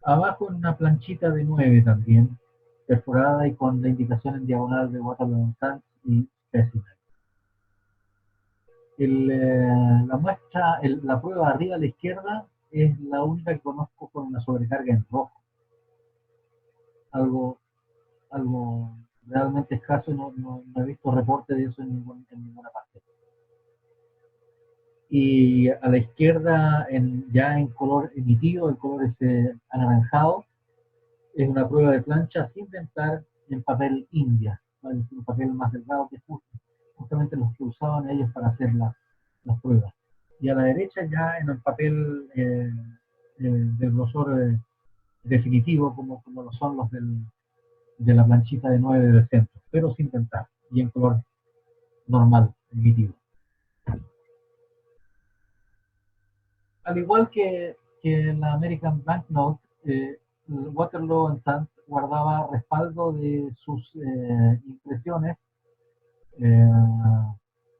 Abajo en una planchita de 9 también, perforada y con la indicación en diagonal de Waterloo Tanks y Specimen. La prueba arriba a la izquierda es la única que conozco con una sobrecarga en rojo. Algo realmente escaso, no he visto reporte de eso en ninguna parte. Y a la izquierda, ya en color emitido, el color es anaranjado, es una prueba de plancha sin dentar en papel India, ¿vale? Un papel más delgado que justamente los que usaban ellos para hacer las pruebas. Y a la derecha ya en el papel del grosor definitivo, como lo son los de la planchita de 9 del centro, pero sin dentar y en color normal, emitido. Al igual que la American Banknote, Waterloo Tanks guardaba respaldo de sus impresiones,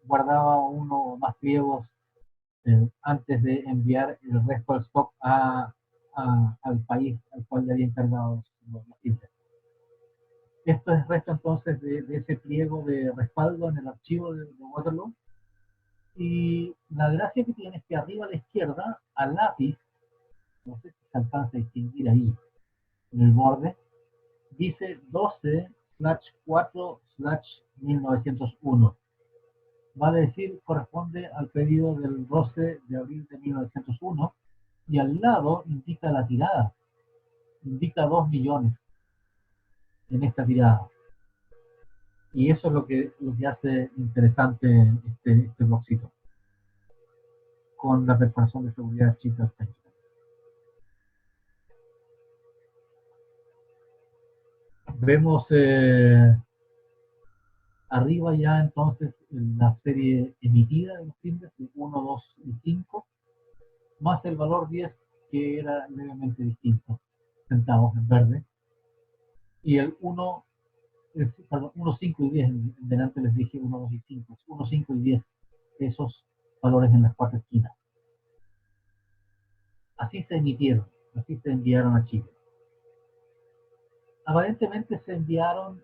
guardaba uno o más pliegos antes de enviar el resto del stock al país al cual le había encargado los tintes. Esto es resto entonces de ese pliego de respaldo en el archivo de Waterloo. Y la gracia que tiene es que arriba a la izquierda, al lápiz, no sé si se alcanza a distinguir ahí, en el borde, dice 12/4/1901. Vale decir, corresponde al periodo del 12 de abril de 1901, y al lado indica la tirada, indica 2 millones en esta tirada. Y eso es lo que hace interesante este blockcito, con la perforación de seguridad chica. Vemos arriba ya entonces la serie emitida de los timbres, 1, 2 y 5, más el valor 10 que era levemente distinto, centavos en verde. Y el 1, 5 y 10, en delante les dije 1, 2 y 5, 1, 5 y 10, esos valores en las 4 esquinas. Así se emitieron, así se enviaron a Chile. Aparentemente se enviaron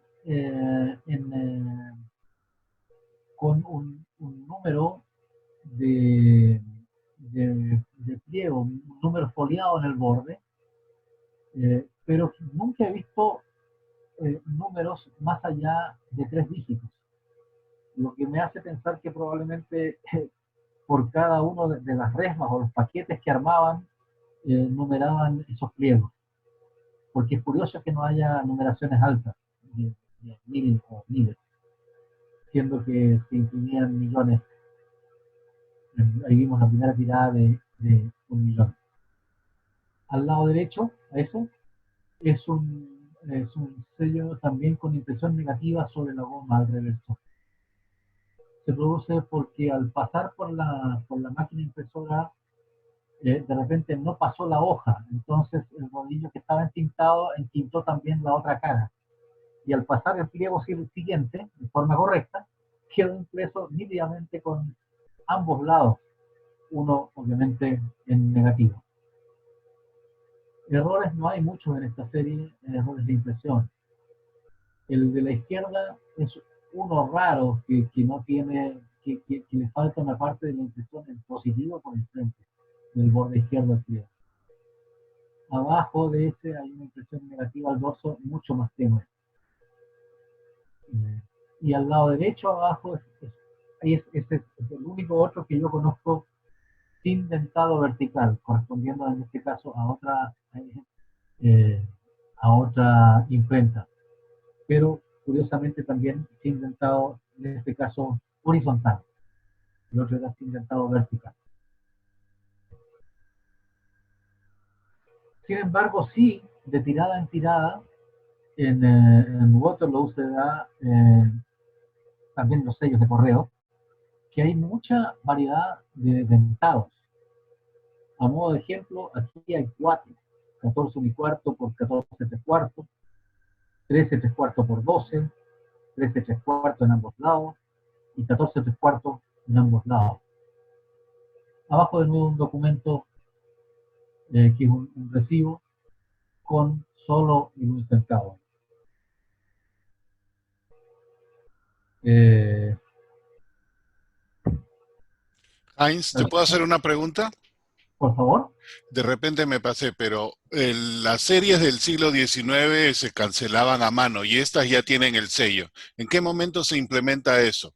con un número de pliego, un número foliado en el borde, pero nunca he visto números más allá de 3 dígitos, lo que me hace pensar que probablemente por cada uno de las resmas o los paquetes que armaban, numeraban esos pliegos, porque es curioso que no haya numeraciones altas, de 1000 o miles, siendo que se imprimían millones. Ahí vimos la primera tirada de 1 millón. Al lado derecho, a eso, es un sello también con impresión negativa sobre la goma al reverso. Se produce porque al pasar por la máquina impresora, de repente no pasó la hoja, entonces el rodillo que estaba entintado entintó también la otra cara. Y al pasar el pliego siguiente, de forma correcta, quedó impreso nítidamente con ambos lados, uno obviamente en negativo. Errores no hay muchos en esta serie, errores de impresión. El de la izquierda es uno raro que no tiene, que le falta una parte de la impresión en positivo por el frente, del borde izquierdo del pliego. Abajo de ese hay una impresión negativa al dorso mucho más tenue. Y al lado derecho abajo es el único otro que yo conozco sin dentado vertical, correspondiendo en este caso eh, a otra imprenta, pero curiosamente también sin dentado, en este caso horizontal, y otro era sin dentado vertical. Sin embargo, sí, de tirada en tirada, en Waterloo se da también los sellos de correo, que hay mucha variedad de dentados. A modo de ejemplo, aquí hay 4, 14 un cuarto por 14 tres cuartos, 13 tres cuartos por 12, 13 tres cuartos en ambos lados y 14 tres cuartos en ambos lados. Abajo de nuevo un documento que es un recibo con solo un centavo. Eh, Heinz, ¿te puedo hacer una pregunta? por favor. De repente me pasé, pero las series del siglo XIX se cancelaban a mano y estas ya tienen el sello. ¿En qué momento se implementa eso?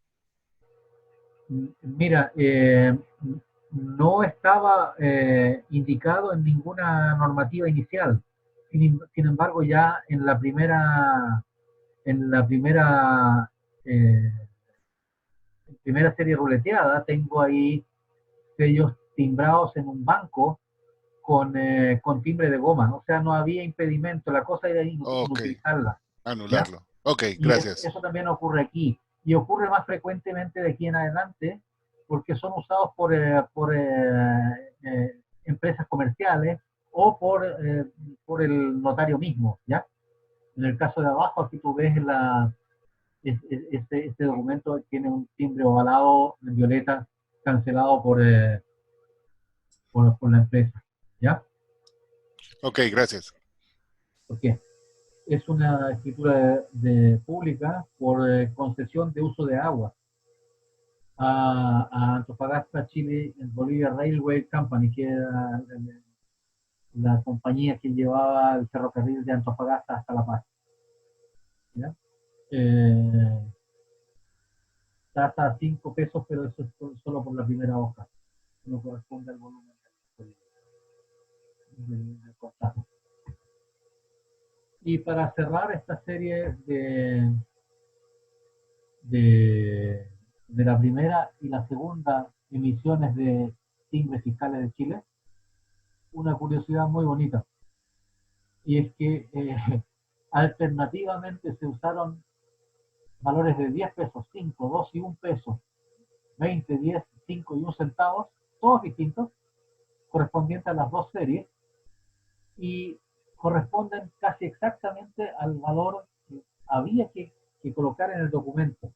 Mira, no estaba indicado en ninguna normativa inicial. Sin embargo, ya en la eh, primera serie ruleteada, tengo ahí sellos timbrados en un banco con timbre de goma. O sea, no había impedimento. La cosa era Ok, inutilizarla. ¿Ya? anularlo. Ok, Y gracias. eso también ocurre aquí. Y ocurre más frecuentemente de aquí en adelante porque son usados por empresas comerciales o por el notario mismo, ¿ya? En el caso de abajo, aquí tú ves este documento tiene un timbre ovalado en violeta cancelado por la empresa, ¿ya? Ok, gracias. Porque es una escritura pública por concesión de uso de agua a Antofagasta, Chile, en Bolivia Railway Company, que era la compañía que llevaba el ferrocarril de Antofagasta hasta La Paz. ¿Ya? Eh, Tasa 5 pesos, pero eso es solo por la primera hoja. No corresponde al volumen del contrato. Y para cerrar esta serie de la primera y la segunda emisiones de timbres fiscales de Chile, una curiosidad muy bonita. Y es que alternativamente se usaron valores de 10 pesos, 5, 2 y 1 peso, 20, 10, 5 y 1 centavos, todos distintos, correspondientes a las dos series, y corresponden casi exactamente al valor que había que colocar en el documento.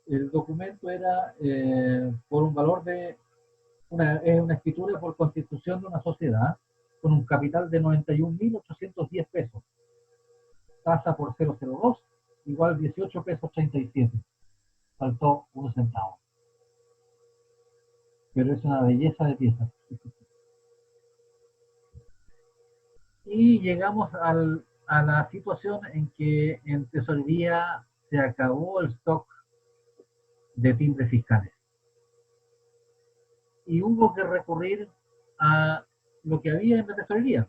El documento era por un valor es una escritura por constitución de una sociedad con un capital de 91.810 pesos, tasa por 002, igual 18 pesos 37. Faltó un centavo. Pero es una belleza de pieza. Y llegamos a la situación en que en tesorería se acabó el stock de timbres fiscales. Y hubo que recurrir a lo que había en la tesorería,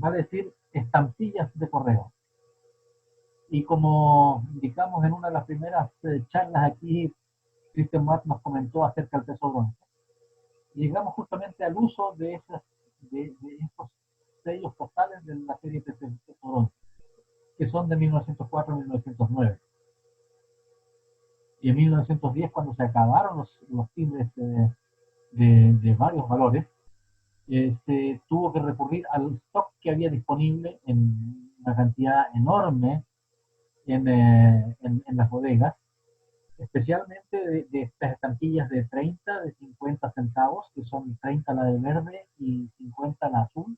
va a decir estampillas de correo. Y como indicamos en una de las primeras charlas aquí, Christian Matt nos comentó acerca del peso bronce. Llegamos justamente al uso de estos sellos postales de la serie peso bronce, que son de 1904 a 1909. Y en 1910, cuando se acabaron los timbres de varios valores, se tuvo que recurrir al stock que había disponible en una cantidad enorme en las bodegas, especialmente de estas estampillas de 30, de 50 centavos, que son 30 la de verde y 50 la azul,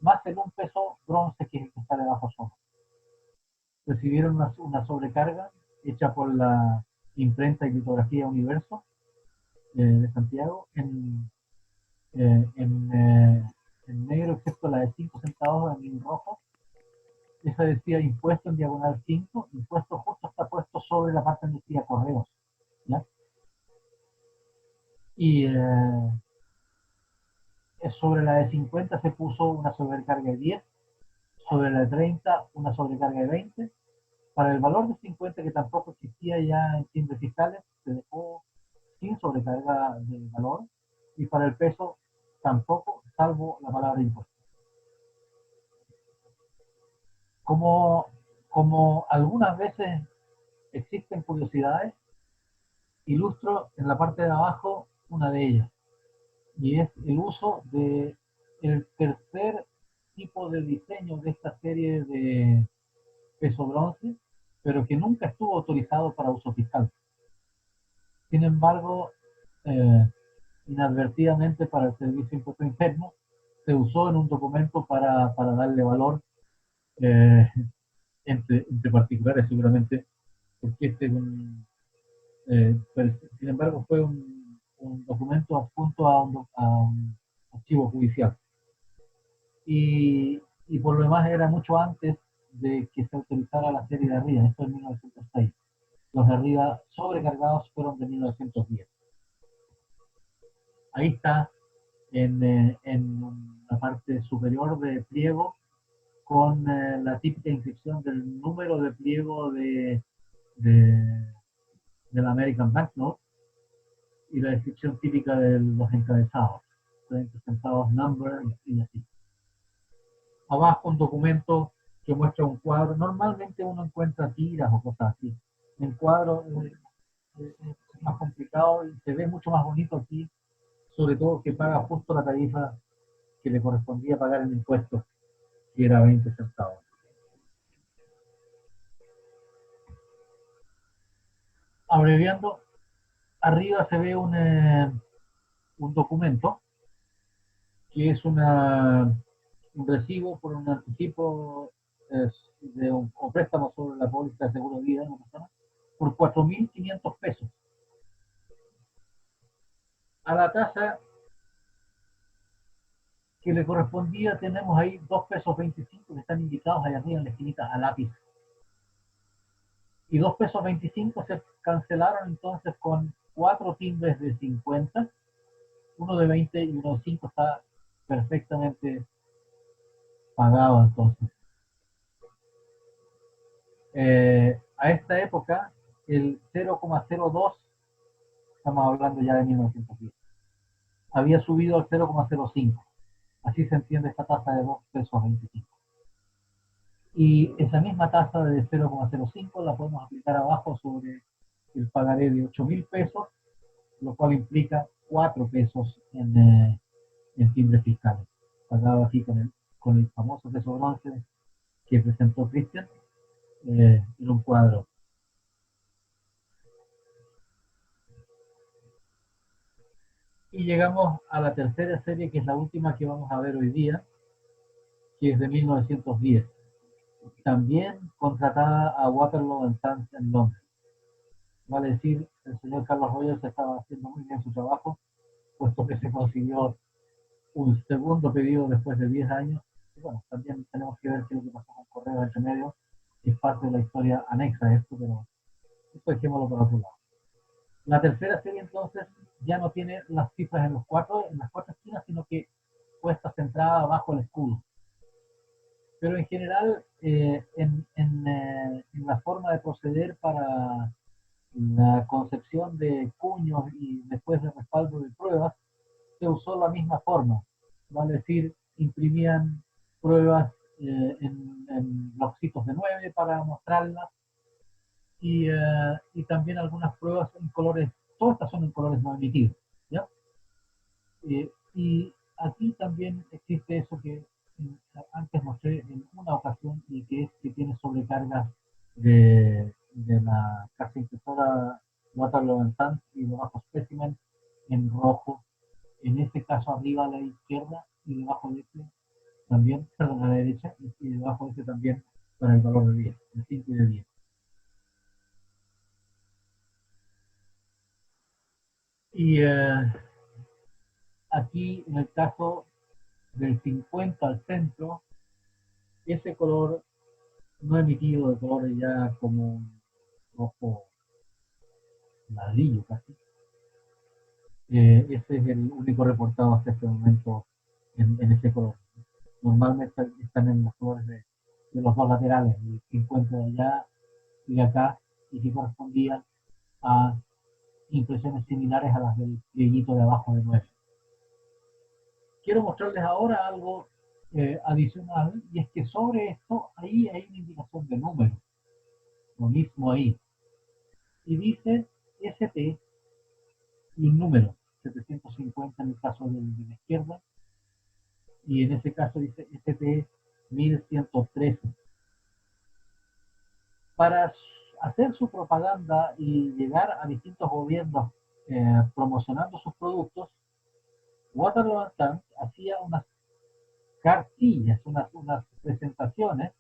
más el 1 peso bronce que es el que está debajo solo. Recibieron una sobrecarga hecha por la imprenta y litografía Universo de Santiago en negro, excepto la de 5 centavos en rojo. Esa decía impuesto en diagonal 5, impuesto justo está puesto sobre la parte donde decía correos. ¿Ya? Y sobre la de 50 se puso una sobrecarga de 10, sobre la de 30 una sobrecarga de 20. Para el valor de 50, que tampoco existía ya en timbres fiscales, se dejó sin sobrecarga de valor, y para el peso tampoco, salvo la palabra impuesto. Como, como algunas veces existen curiosidades, ilustro en la parte de abajo una de ellas, y es el uso de el tercer tipo de diseño de esta serie de peso bronce, pero que nunca estuvo autorizado para uso fiscal. Sin embargo, eh, inadvertidamente para el Servicio de Impuesto Interno, se usó en un documento para darle valor, eh, entre particulares seguramente, porque pero, sin embargo fue un documento adjunto a un archivo judicial. Y por lo demás era mucho antes de que se autorizara la serie de arriba, esto en 1906. Los de arriba sobrecargados fueron de 1910. Ahí está en la parte superior de pliego con la típica inscripción del número de pliego de, del American Banknote y la descripción típica de los encabezados, 30 centavos number y así. Abajo un documento que muestra un cuadro. Normalmente uno encuentra tiras o cosas así. En cuadro es más complicado y se ve mucho más bonito aquí, sobre todo que paga justo la tarifa que le correspondía pagar en impuestos, que era 20 centavos. Abreviando, arriba se ve un documento que es un recibo por un anticipo o préstamo sobre la póliza de seguro de vida de una persona por 4.500 pesos. A la tasa que le correspondía tenemos ahí 2 pesos 25 que están indicados ahí arriba en la esquinita a lápiz. Y 2 pesos 25 se cancelaron entonces con 4 timbres de 50, uno de 20 y uno de 5 está perfectamente pagado entonces. A esta época, el 0,02, estamos hablando ya de 1910, había subido al 0,05. Así se entiende esta tasa de 2 pesos 25. Y esa misma tasa de 0,05 la podemos aplicar abajo sobre el pagaré de 8.000 pesos, lo cual implica 4 pesos en timbres fiscales, pagado aquí con el famoso peso bronce que presentó Cristian en un cuadro. Y llegamos a la tercera serie, que es la última que vamos a ver hoy día, que es de 1910. También contratada a Waterloo Sons en Londres. Vale decir, el señor Carlos Rogers estaba haciendo muy bien su trabajo, puesto que se consiguió un segundo pedido después de 10 años. Y bueno, también tenemos que ver qué es lo que pasó con Correo entre medio, que es parte de la historia anexa a esto, pero esto dejémoslo para otro lado. La tercera serie entonces ya no tiene las cifras en las cuatro esquinas, sino que puesta centrada bajo el escudo. Pero en general, en la forma de proceder para la concepción de cuños y después de respaldo de pruebas, se usó la misma forma, vale decir, imprimían pruebas en bloquecitos de 9 para mostrarlas y también algunas pruebas en colores, todas estas son en colores no emitidos, ¿ya? Y aquí también existe eso que antes mostré en una ocasión y que es que tiene sobrecargas de la casa impresora Waterloo Sons y debajo Specimen en rojo, en este caso arriba a la izquierda y debajo de este también, perdón, a la derecha y debajo de este también para el valor de 10, de 5 y de 10. Y aquí en el caso del 50 al centro, ese color no emitido de colores ya como rojo ladrillo casi, Ese es el único reportado hasta este momento en ese color. Normalmente están en los colores de los dos laterales, el 50 de allá y de acá, y que correspondían a impresiones similares a las del plieguito de abajo de 9. Quiero mostrarles ahora algo adicional, y es que sobre esto, ahí hay una indicación de número, lo mismo ahí, y dice ST y un número, 750 en el caso de la izquierda, y en ese caso dice ST 1113. Para hacer su propaganda y llegar a distintos gobiernos promocionando sus productos, Waterloo Sons hacía unas cartillas, unas presentaciones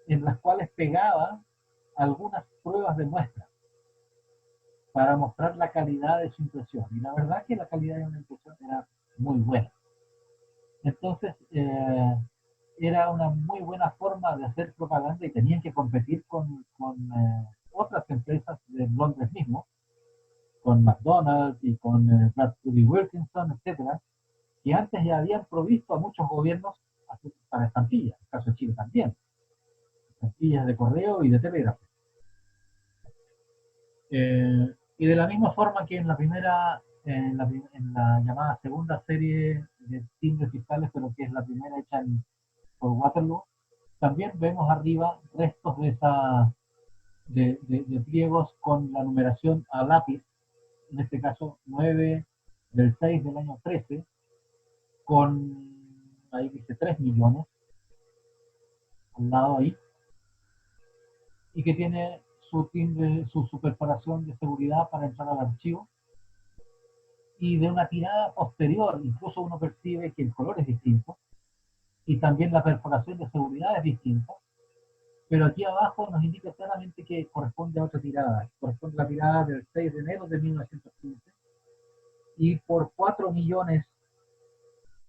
en las cuales pegaba algunas pruebas de muestra para mostrar la calidad de su impresión. Y la verdad que la calidad de una impresión era muy buena. Entonces, era una muy buena forma de hacer propaganda y tenían que competir con otras empresas de Londres mismo, con McDonald's y con Bradbury Wilkinson, etcétera, que antes ya habían provisto a muchos gobiernos para estampillas, en el caso de Chile también, estampillas de correo y de telégrafo. Y de la misma forma que en la primera, en la llamada segunda serie de timbres fiscales, pero que es la primera hecha por Waterloo, también vemos arriba restos de pliegos con la numeración a lápiz, en este caso 9 del 6 del año 13, con, ahí dice 3 millones, al lado ahí, y que tiene su timbre, su perforación de seguridad para entrar al archivo, y de una tirada posterior, incluso uno percibe que el color es distinto, y también la perforación de seguridad es distinta, pero aquí abajo nos indica claramente que corresponde a otra tirada, corresponde a la tirada del 6 de enero de 1915, y por 4 millones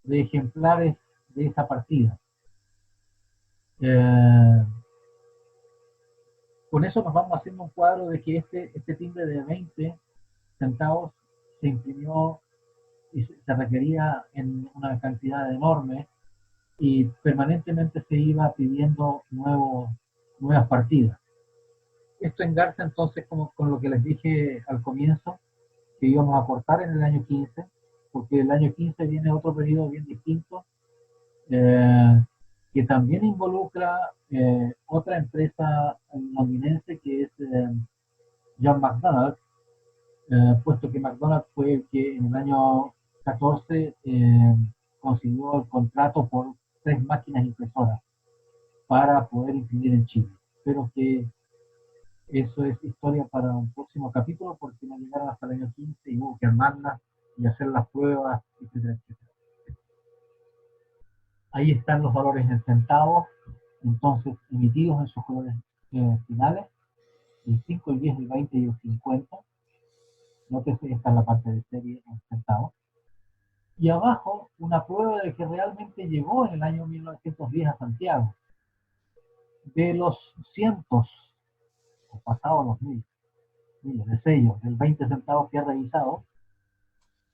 de ejemplares de esa partida. Eh, con eso nos vamos haciendo un cuadro de que este timbre de 20 centavos se imprimió y se requería en una cantidad enorme, y permanentemente se iba pidiendo nuevas partidas. Esto engarza entonces como con lo que les dije al comienzo, que íbamos a cortar en el año 15, porque el año 15 viene otro periodo bien distinto, eh, que también involucra otra empresa londinense que es John McDonald, puesto que McDonald's fue el que en el año 14 consiguió el contrato por 3 máquinas impresoras para poder imprimir en Chile. Pero que eso es historia para un próximo capítulo, porque no llegaron hasta el año 15 y hubo que armarlas y hacer las pruebas, etcétera, etcétera. Ahí están los valores en centavos, entonces emitidos en sus colores finales, el 5, el 10, el 20 y el 50. Nótese, esta es la parte de serie en centavos. Y abajo, una prueba de que realmente llegó en el año 1910 a Santiago. De los cientos, o pasados los miles de sellos, del 20 centavos que he revisado,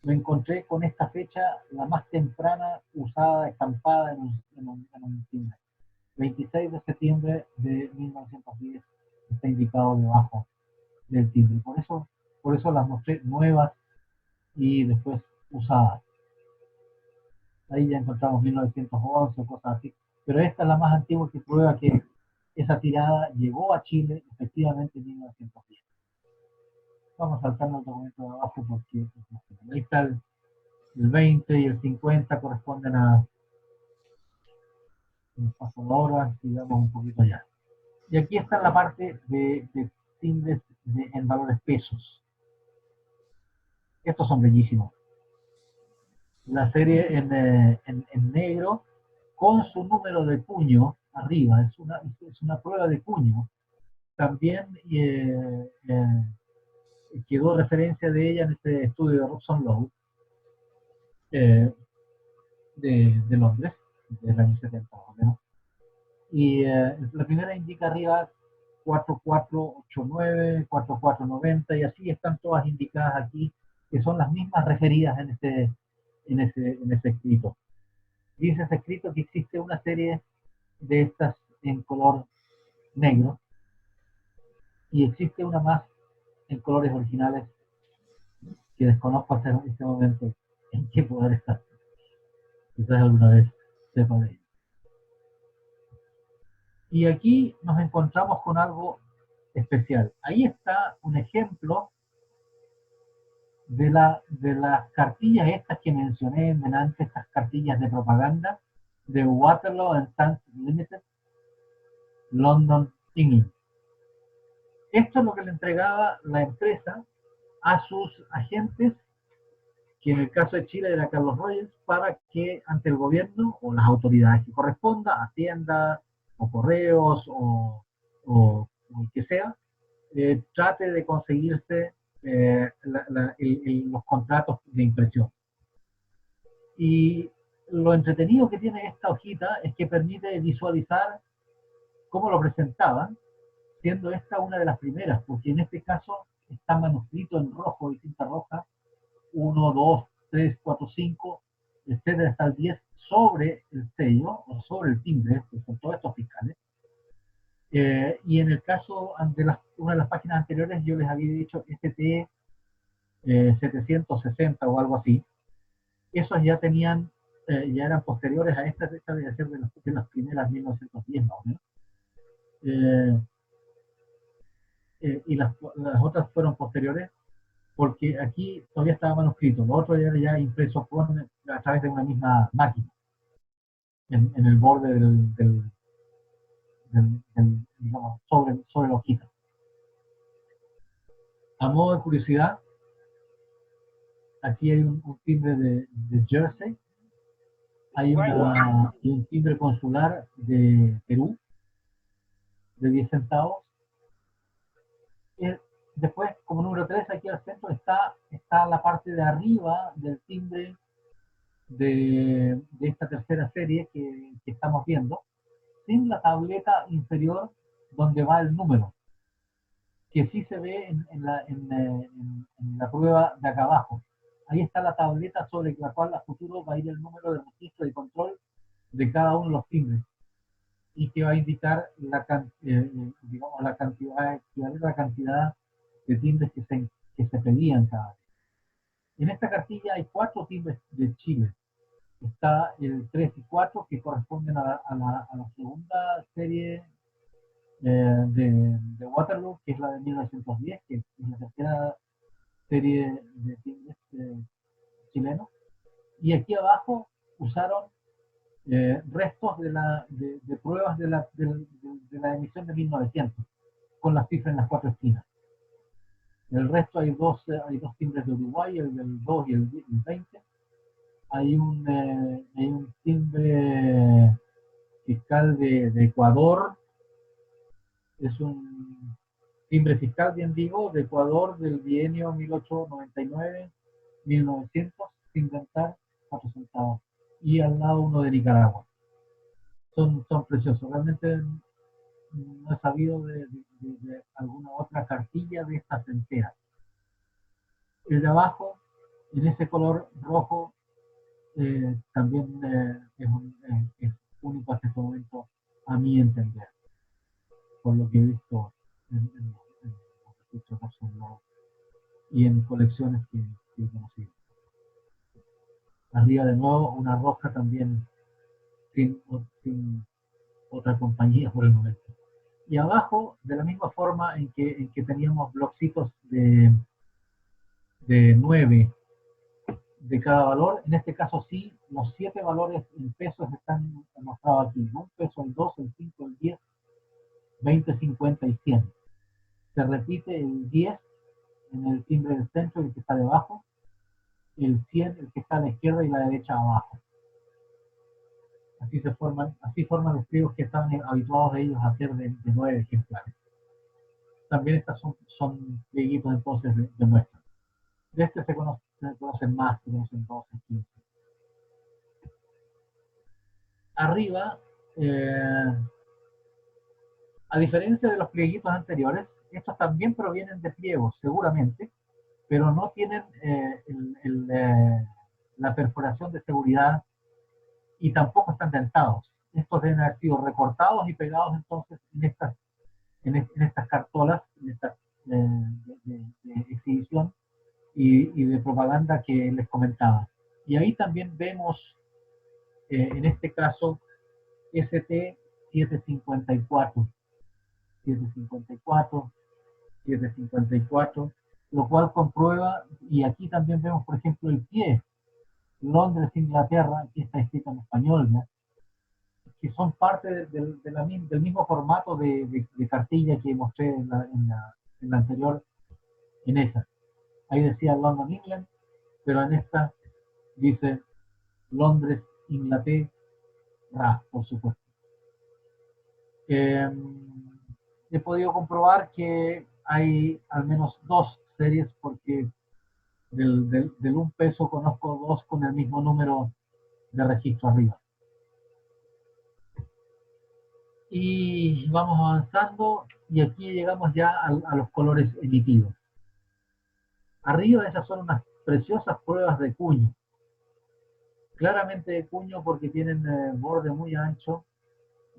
me encontré con esta fecha, la más temprana usada, estampada en un timbre. 26 de septiembre de 1910 está indicado debajo del timbre. Por eso las mostré nuevas y después usadas. Ahí ya encontramos 1911 o cosas así. Pero esta es la más antigua, que prueba que esa tirada llegó a Chile efectivamente en 1910. Vamos saltando el documento de abajo porque ahí está el 20 y el 50 corresponden a un paso de horas, digamos un poquito allá. Y aquí está la parte de timbres en valores pesos. Estos son bellísimos. La serie en negro con su número de puño arriba, es una prueba de puño. También quedó referencia de ella en este estudio de Robson Lowe de Londres, del año 70 más o menos. Y la primera indica arriba 4489, 4490, y así están todas indicadas aquí que son las mismas referidas en ese escrito. Dice ese escrito que existe una serie de estas en color negro y existe una más en colores originales que desconozco hasta este momento en qué poder está. Quizás alguna vez sepa de ello. Y aquí nos encontramos con algo especial. Ahí está un ejemplo de las cartillas estas que mencioné antes, estas cartillas de propaganda de Waterloo and Sons Limited, London, England. Esto es lo que le entregaba la empresa a sus agentes, que en el caso de Chile era Carlos Rogers, para que ante el gobierno o las autoridades que corresponda, Hacienda o Correos o el que sea, trate de conseguirse los contratos de impresión. Y lo entretenido que tiene esta hojita es que permite visualizar cómo lo presentaban, siendo esta una de las primeras, porque en este caso está manuscrito en rojo y tinta roja, 1, 2, 3, 4, 5, etcétera, hasta el 10, sobre el sello o sobre el timbre, que son todos estos fiscales. Y en el caso de una de las páginas anteriores, yo les había dicho ST 760 o algo así. Esos ya tenían, ya eran posteriores a esta debe ser de las primeras 1910 más o menos. Y las otras fueron posteriores, porque aquí todavía estaba manuscrito, lo otro era ya impreso a través de una misma máquina, en el borde digamos, sobre la hojita. A modo de curiosidad, aquí hay un timbre de Jersey, hay un timbre consular de Perú, de 10 centavos. Después, como número 3, aquí al centro está la parte de arriba del timbre de esta tercera serie que estamos viendo, sin la tableta inferior donde va el número, que sí se ve en la prueba de acá abajo. Ahí está la tableta sobre la cual a futuro va a ir el número de registro y control de cada uno de los timbres, y que va a indicar digamos, la cantidad de timbres que se pedían cada vez. En esta cartilla hay 4 timbres de Chile. Está el 3 y 4 que corresponden a la segunda serie de Waterloo, que es la de 1910, que es la tercera serie de timbres chilenos. Y aquí abajo usaron restos de pruebas de la emisión de 1900, con las cifras en las 4 esquinas. El resto hay dos timbres de Uruguay, el del 2 y el 20. Hay un timbre fiscal de Ecuador, es un timbre fiscal, bien digo, de Ecuador del bienio 1899-1900, sin inventar 4 centavos. Y al lado uno de Nicaragua. Son preciosos. Realmente no he sabido de alguna otra cartilla de estas enteras. El de abajo, en ese color rojo, también es único hasta este momento, a mi entender, por lo que he visto en los registros y en colecciones que he conocido. Arriba de nuevo una roja también sin otra compañía por el momento. Y abajo, de la misma forma en que teníamos blocitos de 9 de cada valor, en este caso sí, los 7 valores en pesos están mostrados aquí, ¿no? El peso, el 2, el 5, el 10, 20, 50 y 100. Se repite el 10 en el timbre del centro, el que está debajo, el 100, el que está a la izquierda y la derecha abajo. Así forman los pliegos que estaban habituados ellos a hacer de 9 ejemplares. También estas son plieguitos entonces de muestra. De este se conocen más, se conocen 12, 15. Arriba, a diferencia de los plieguitos anteriores, estos también provienen de pliegos, seguramente, pero no tienen la perforación de seguridad y tampoco están dentados. Estos deben haber sido recortados y pegados entonces en estas cartolas, en estas de exhibición y de propaganda que les comentaba. Y ahí también vemos, en este caso, ST-754, 754, 754, lo cual comprueba, y aquí también vemos, por ejemplo, el pie, Londres, Inglaterra, aquí está escrito en español, ¿ya? Que son parte del mismo formato de cartilla que mostré en la anterior, en esa. Ahí decía London, England, pero en esta dice Londres, Inglaterra, por supuesto. He podido comprobar que hay al menos dos series, porque del $1 conozco dos con el mismo número de registro arriba. Y vamos avanzando, y aquí llegamos ya a los colores emitidos. Arriba esas son unas preciosas pruebas de cuño. Claramente de cuño porque tienen borde muy ancho,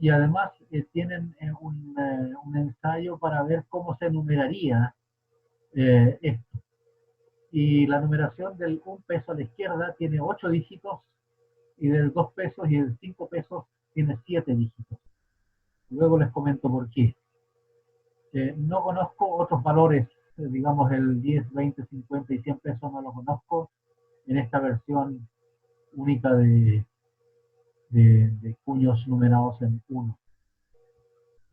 y además tienen un ensayo para ver cómo se numeraría esto. Y la numeración del $1 a la izquierda tiene 8 dígitos, y del $2 y del $5 tiene 7 dígitos. Luego les comento por qué. No conozco otros valores, digamos el 10, 20, 50 y 100 pesos no lo conozco en esta versión única de cuños numerados en 1.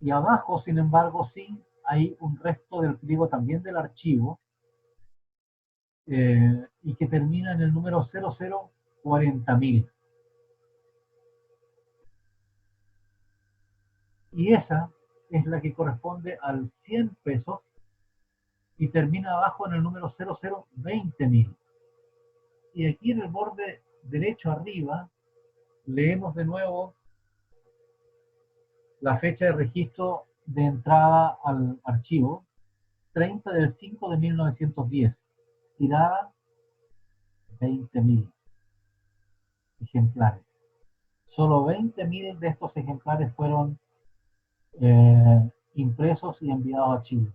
Y abajo, sin embargo, sí hay un resto del pliego también del archivo, y que termina en el número 0040.000. Y esa es la que corresponde al 100 pesos y termina abajo en el número 0020.000. Y aquí en el borde derecho arriba leemos de nuevo la fecha de registro de entrada al archivo, 30 del 5 de 1910, tirada 20.000 ejemplares. Solo 20.000 de estos ejemplares fueron impresos y enviados a Chile.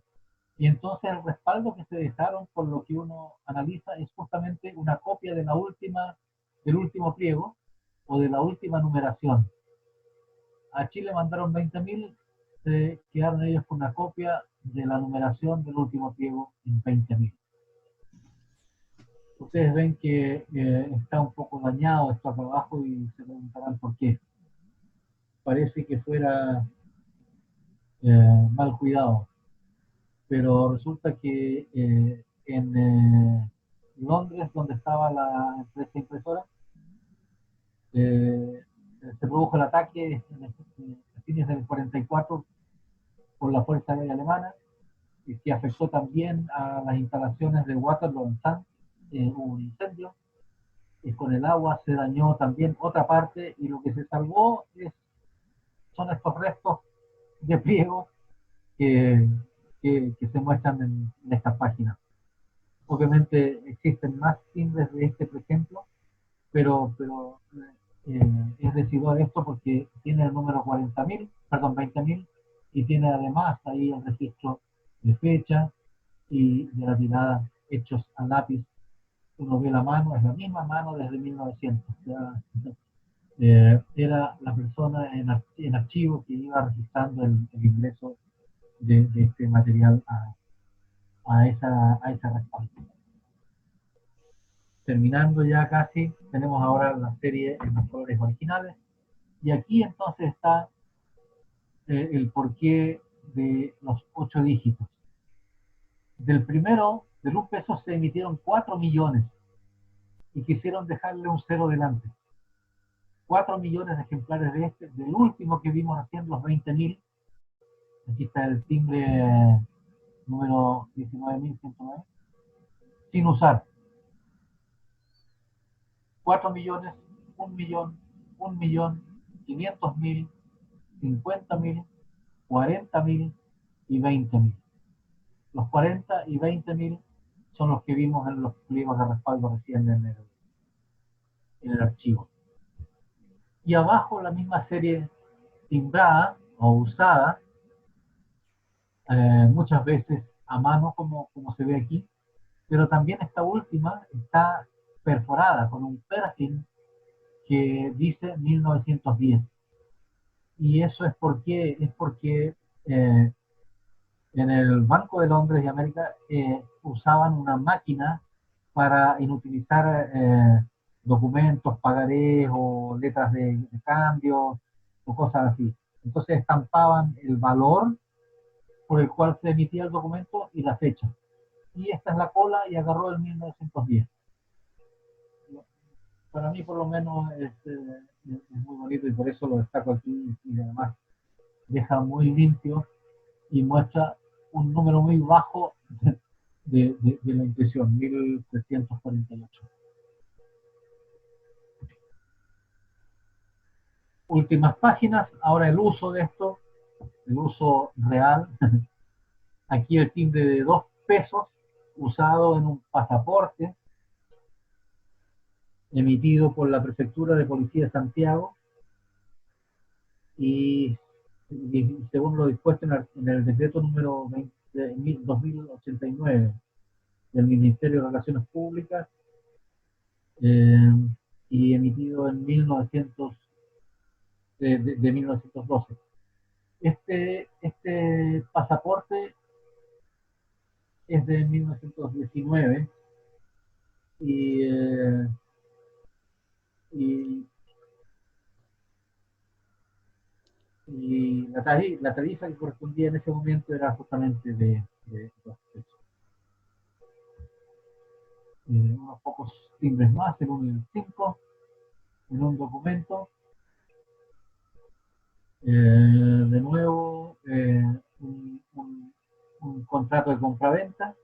Y entonces el respaldo que se dejaron, por lo que uno analiza, es justamente una copia de del último pliego o de la última numeración. A Chile mandaron 20.000, se quedaron ellos con una copia de la numeración del último pliego en 20.000. Ustedes ven que está un poco dañado esto acá abajo y se preguntarán por qué. Parece que fuera mal cuidado, pero resulta que en Londres, donde estaba la empresa impresora, se produjo el ataque a fines del 44 por la Fuerza Aérea Alemana, y que afectó también a las instalaciones de Waterloo en Sand. Hubo un incendio, y con el agua se dañó también otra parte, y lo que se salvó son estos restos de pliego que se muestran en estas páginas. Obviamente existen más timbres de este, por ejemplo, pero es residual esto porque tiene el número 20.000, y tiene además ahí el registro de fecha y de la tirada hechos a lápiz. Uno ve la mano, es la misma mano desde 1900. Ya, era la persona en archivo que iba registrando el ingreso de este material a esa respaldo. Terminando ya casi, tenemos ahora la serie en los colores originales, y aquí entonces está el porqué de los 8 dígitos. Del primero, del $1, se emitieron 4 millones, y quisieron dejarle un 0 delante. 4 millones de ejemplares de este, del último que vimos haciendo los 20.000. Aquí está el timbre número 19.109, sin usar. 4 millones, 1 millón, 1 millón, 500.000, 50.000, 40.000 y 20.000. Los 40 y 20.000 son los que vimos en los pliegos de respaldo recién en el archivo. Y abajo la misma serie timbrada o usada, muchas veces a mano como se ve aquí, pero también esta última está perforada con un perfil que dice 1910. Y eso es porque eh, en el Banco de Londres de América usaban una máquina para inutilizar documentos, pagarés o letras de cambio o cosas así. Entonces estampaban el valor por el cual se emitía el documento y la fecha. Y esta es la cola y agarró el 1910. Para mí por lo menos es muy bonito y por eso lo destaco aquí y además deja muy limpio y muestra un número muy bajo de la impresión, 1348. Últimas páginas, ahora el uso de esto, el uso real. Aquí el timbre de 2 pesos usado en un pasaporte emitido por la Prefectura de Policía de Santiago y según lo dispuesto en el decreto número 2089 del Ministerio de Relaciones Públicas eh, y emitido en 1912. Este pasaporte es de 1919 y, y, y la tarifa que correspondía en ese momento era justamente de 2 pesos. Unos pocos timbres más, en un 5, en un documento. De nuevo, un contrato de compraventa.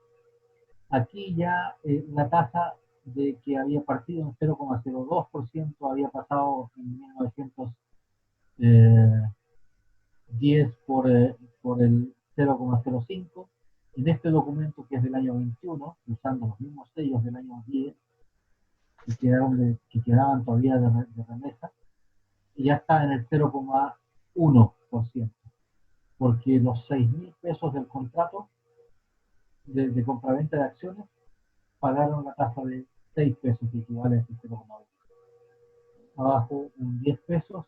Aquí ya la tasa de que había partido en 0,02% había pasado en 1910 por el 0,05. En este documento, que es del año 21, usando los mismos sellos del año 10, que quedaban todavía de remesa, y ya está en el 0,1%, porque los 6.000 pesos del contrato de compraventa de acciones pagaron la tasa de 6 pesos, que equivale a 0,1. Abajo un 10 pesos,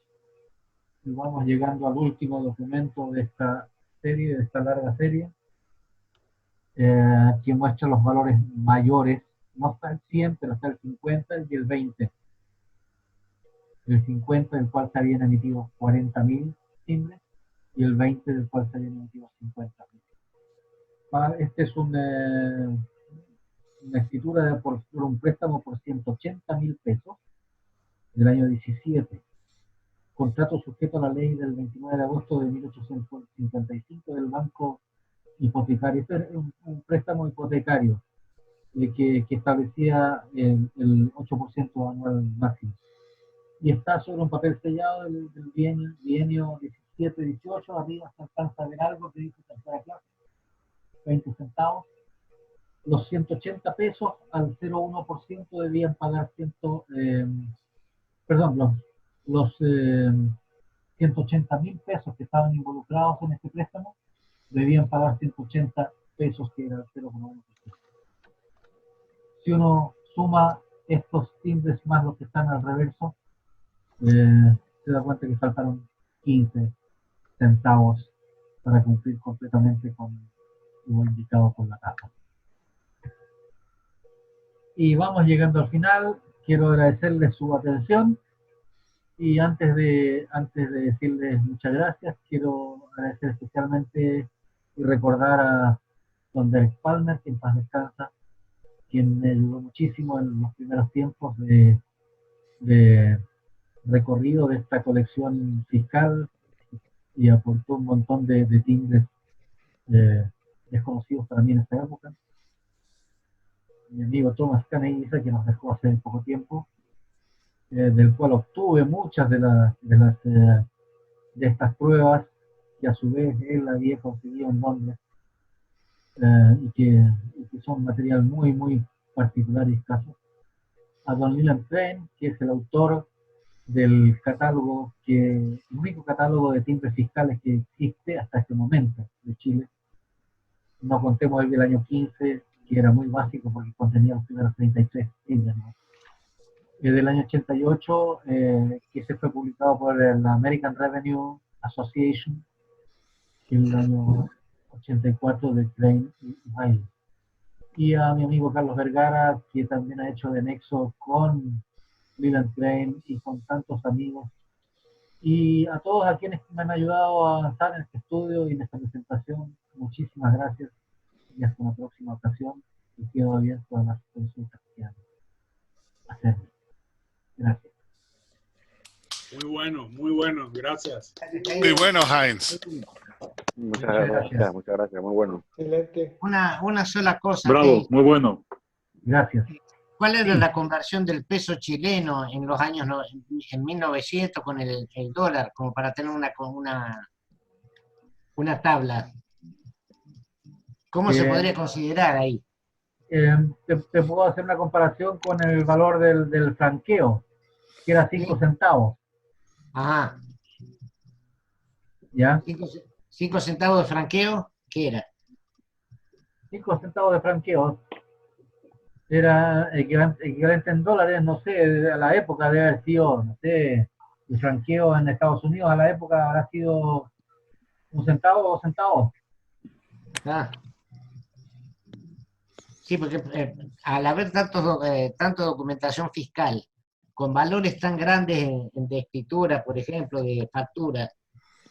y vamos llegando al último documento de esta serie, de esta larga serie, que muestra los valores mayores. No está el 100, pero está el 50 y el 20. El 50, del cual se habían emitido 40.000 timbres, y el 20, del cual se habían emitido 50.000. Este es una escritura por un préstamo por 180.000 pesos del año 17. Contrato sujeto a la ley del 29 de agosto de 1855 del Banco Hipotecario. Este es un préstamo hipotecario que establecía el 8% anual máximo. Y está sobre un papel sellado del bienio 17-18, arriba se alcanza a ver algo que dice tercera clase, 20 centavos. Los 180 pesos al 0,1% debían pagar los 180.000 pesos que estaban involucrados en este préstamo debían pagar 180 pesos, que era el 0,1%. Si uno suma estos timbres más los que están al reverso, se da cuenta que faltaron 15 centavos para cumplir completamente con lo indicado por la tasa. Y vamos llegando al final. Quiero agradecerles su atención y antes de decirles muchas gracias, quiero agradecer especialmente y recordar a don Derek Palmer, que en paz descansa, quien me ayudó muchísimo en los primeros tiempos de recorrido de esta colección fiscal y aportó un montón de timbres desconocidos para mí en esta época. Mi amigo Thomas Caneiza, que nos dejó hace poco tiempo, del cual obtuve muchas de estas pruebas que a su vez él había conseguido en Londres. y que son material muy, muy particular y escaso. A don Leland Crane, que es el autor del catálogo, el único catálogo de timbres fiscales que existe hasta este momento de Chile. No contemos el del año 15, que era muy básico porque contenía los primeros 33 timbres, ¿no? El del año 88, que se fue publicado por la American Revenue Association, que es el año 84 de Crane y Riley. Y a mi amigo Carlos Vergara, que también ha hecho de nexo con Leland Crane y con tantos amigos. Y a todos a quienes me han ayudado a avanzar en este estudio y en esta presentación, muchísimas gracias y hasta una próxima ocasión. Y quedo abierto a las consultas que quieran hacer. Gracias. Muy bueno, gracias. Muy bueno, Heinz. Muchas gracias, muy bueno. Excelente. Una sola cosa. Bravo, muy bueno. Gracias. ¿Cuál era Sí. la conversión del peso chileno en los años, en 1900 con el dólar, como para tener una tabla? ¿Cómo se podría considerar ahí? Te puedo hacer una comparación con el valor del franqueo, que era 5 centavos. Ajá. ¿Ya? 5 centavos de franqueo, ¿qué era? 5 centavos de franqueo era equivalente en dólares, no sé, a la época debe haber sido, no sé, el franqueo en Estados Unidos a la época habrá sido 1 centavo o 2 centavos. Ah. Sí, porque al haber tanta documentación fiscal, con valores tan grandes de escritura, por ejemplo, de factura,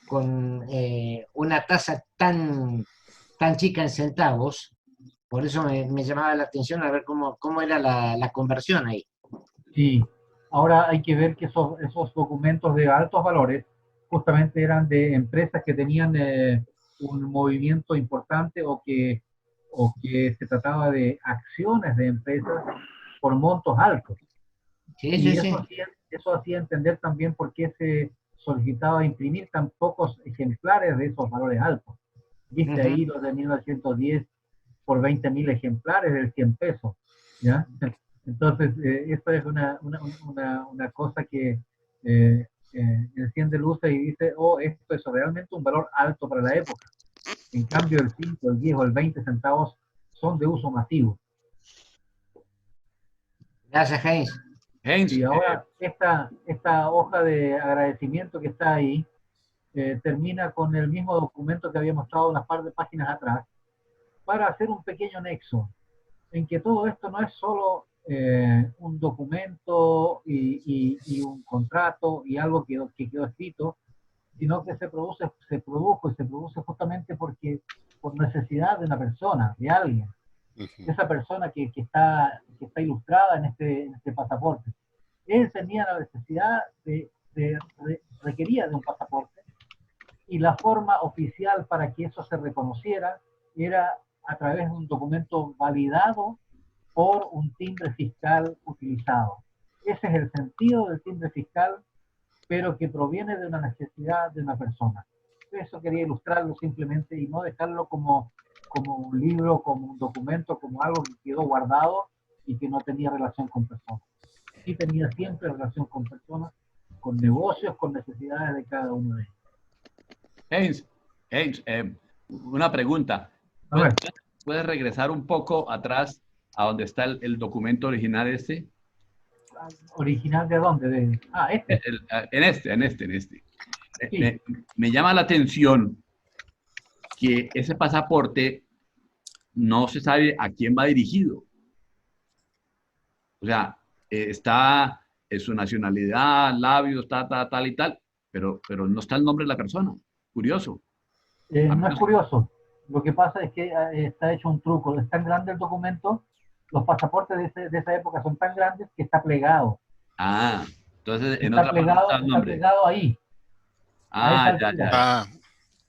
con una tasa tan chica en centavos, por eso me llamaba la atención a ver cómo era la conversión ahí. Sí, ahora hay que ver que esos documentos de altos valores justamente eran de empresas que tenían un movimiento importante o que se trataba de acciones de empresas por montos altos. Sí, Y sí, eso hacía entender también por qué se solicitaba imprimir tan pocos ejemplares de esos valores altos. Viste ahí los de 1910 por 20.000 ejemplares del 100 pesos, ¿ya? Entonces, esto es una cosa que enciende luces y dice, oh, esto es realmente un valor alto para la época. En cambio, el 5, el 10 o el 20 centavos son de uso masivo. Gracias, Heinz. Y ahora, esta hoja de agradecimiento que está ahí, termina con el mismo documento que había mostrado unas par de páginas atrás, para hacer un pequeño nexo, en que todo esto no es solo un documento y un contrato y algo que quedó escrito, sino que se produjo y se produce justamente por necesidad de una persona, de alguien. Esa persona que está ilustrada en este pasaporte. Él tenía la necesidad requería de un pasaporte, y la forma oficial para que eso se reconociera era a través de un documento validado por un timbre fiscal utilizado. Ese es el sentido del timbre fiscal, pero que proviene de una necesidad de una persona. Eso quería ilustrarlo simplemente y no dejarlo como un libro, como un documento, como algo que quedó guardado y que no tenía relación con personas. Sí tenía siempre relación con personas, con negocios, con necesidades de cada uno de ellos. Heinz, una pregunta. ¿Puedes regresar un poco atrás a donde está el documento original este? ¿Original de dónde? En este. Sí. Me llama la atención que ese pasaporte no se sabe a quién va dirigido. O sea, está su nacionalidad, labios, tal y tal, pero no está el nombre de la persona. Curioso. No es curioso. Lo que pasa es que está hecho un truco. Es tan grande el documento, los pasaportes de esa época son tan grandes que está plegado. Ah, entonces en está otra plegado, parte está el está nombre. plegado ahí.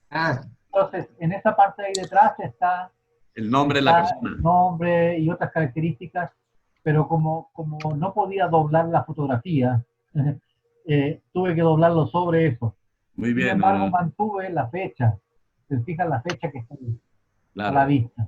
Ya. Entonces, en esa parte de ahí detrás está el nombre de la persona. El nombre y otras características, pero como no podía doblar la fotografía, tuve que doblarlo sobre eso. Muy bien. Sin embargo, mantuve la fecha. Se fija la fecha que está ahí, claro, a la vista.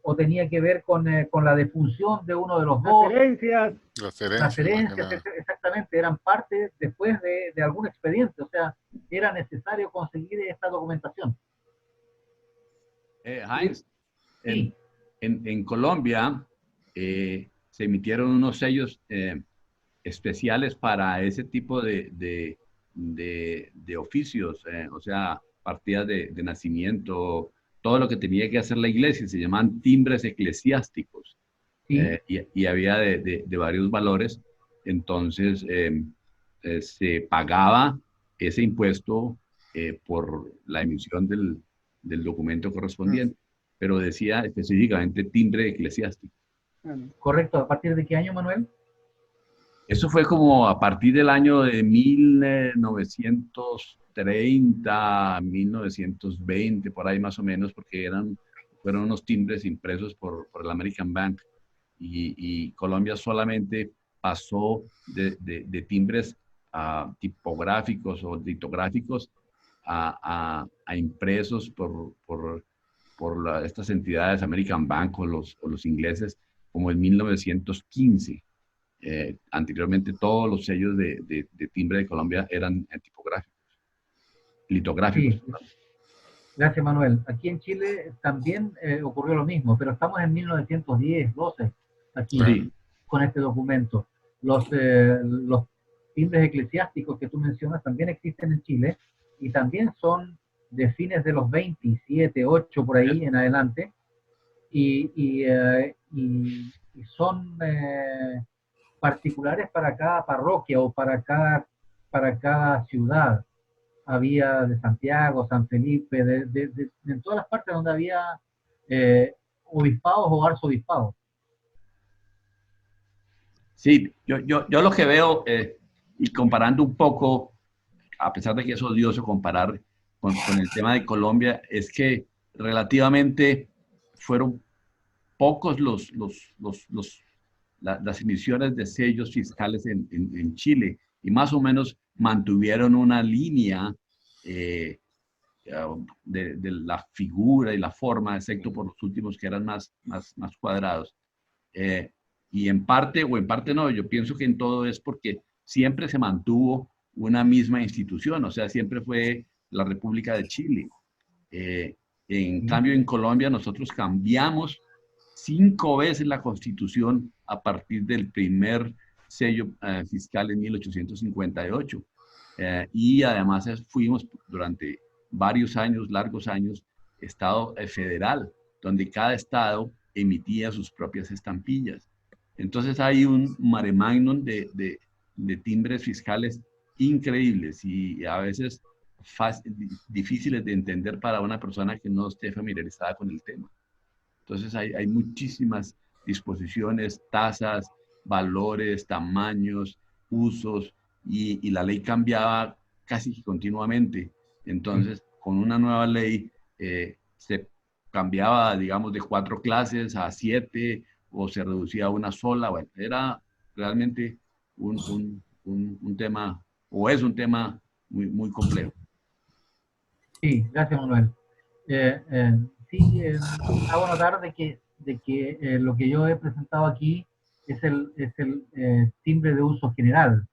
o tenía que ver con la defunción de uno de los dos. Herencias. Las herencias, exactamente, eran parte después de algún expediente, o sea, era necesario conseguir esta documentación. Heinz, Sí. en Colombia se emitieron unos sellos especiales para ese tipo de oficios, o sea, partidas de nacimiento, todo lo que tenía que hacer la iglesia, se llaman timbres eclesiásticos. Sí. Y había de varios valores, entonces se pagaba ese impuesto por la emisión del documento correspondiente, pero decía específicamente timbre eclesiástico. Correcto, ¿a partir de qué año, Manuel? Eso fue como a partir del año de 1930, 1920, por ahí más o menos, porque fueron unos timbres impresos por el American Bank. Y Colombia solamente pasó de timbres tipográficos o litográficos a impresos por estas entidades, American Bank o los ingleses, como en 1915. Anteriormente todos los sellos de timbre de Colombia eran tipográficos, litográficos. Sí. Gracias, Manuel. Aquí en Chile también ocurrió lo mismo, pero estamos en 1910, 12, aquí, Sí. con este documento. Los timbres eclesiásticos que tú mencionas también existen en Chile y también son de fines de los 27, 8 por ahí en adelante, y son particulares para cada parroquia o para cada ciudad. Había de Santiago, San Felipe, en todas las partes donde había obispados o arzobispados. Sí, yo lo que veo, y comparando un poco, a pesar de que es odioso comparar con el tema de Colombia, es que relativamente fueron pocos las emisiones de sellos fiscales en Chile, y más o menos mantuvieron una línea de la figura y la forma, excepto por los últimos que eran más cuadrados. Y en parte, o en parte no, yo pienso que en todo es porque siempre se mantuvo una misma institución, o sea, siempre fue la República de Chile. En cambio, en Colombia nosotros cambiamos 5 veces la Constitución a partir del primer sello fiscal en 1858. Y además fuimos durante varios años, largos años, Estado federal, donde cada estado emitía sus propias estampillas. Entonces hay un mare magnum de timbres fiscales increíbles y a veces difíciles de entender para una persona que no esté familiarizada con el tema. Entonces hay muchísimas disposiciones, tasas, valores, tamaños, usos, y la ley cambiaba casi continuamente. Entonces, con una nueva ley se cambiaba, digamos, de 4 clases a 7, o se reducía a una sola. Bueno, era realmente un tema, o es un tema muy, muy complejo. Sí, gracias, Manuel. Sí, hago notar de que lo que yo he presentado aquí es el timbre de uso general.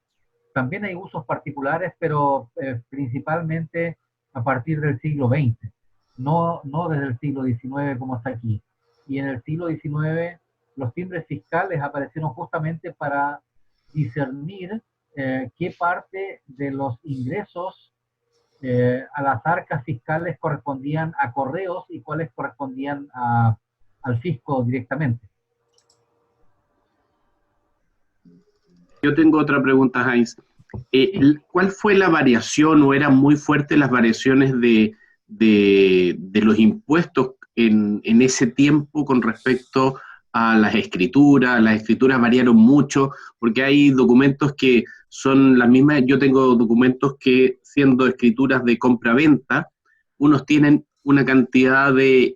También hay usos particulares, pero principalmente a partir del siglo XX, no desde el siglo XIX como está aquí. Y en el siglo XIX los timbres fiscales aparecieron justamente para discernir qué parte de los ingresos a las arcas fiscales correspondían a correos y cuáles correspondían al fisco directamente. Yo tengo otra pregunta, Heinz. ¿Cuál fue la variación, o eran muy fuertes las variaciones de los impuestos en ese tiempo con respecto a las escrituras? Las escrituras variaron mucho, porque hay documentos que son las mismas. Yo tengo documentos que, siendo escrituras de compra-venta, unos tienen una cantidad de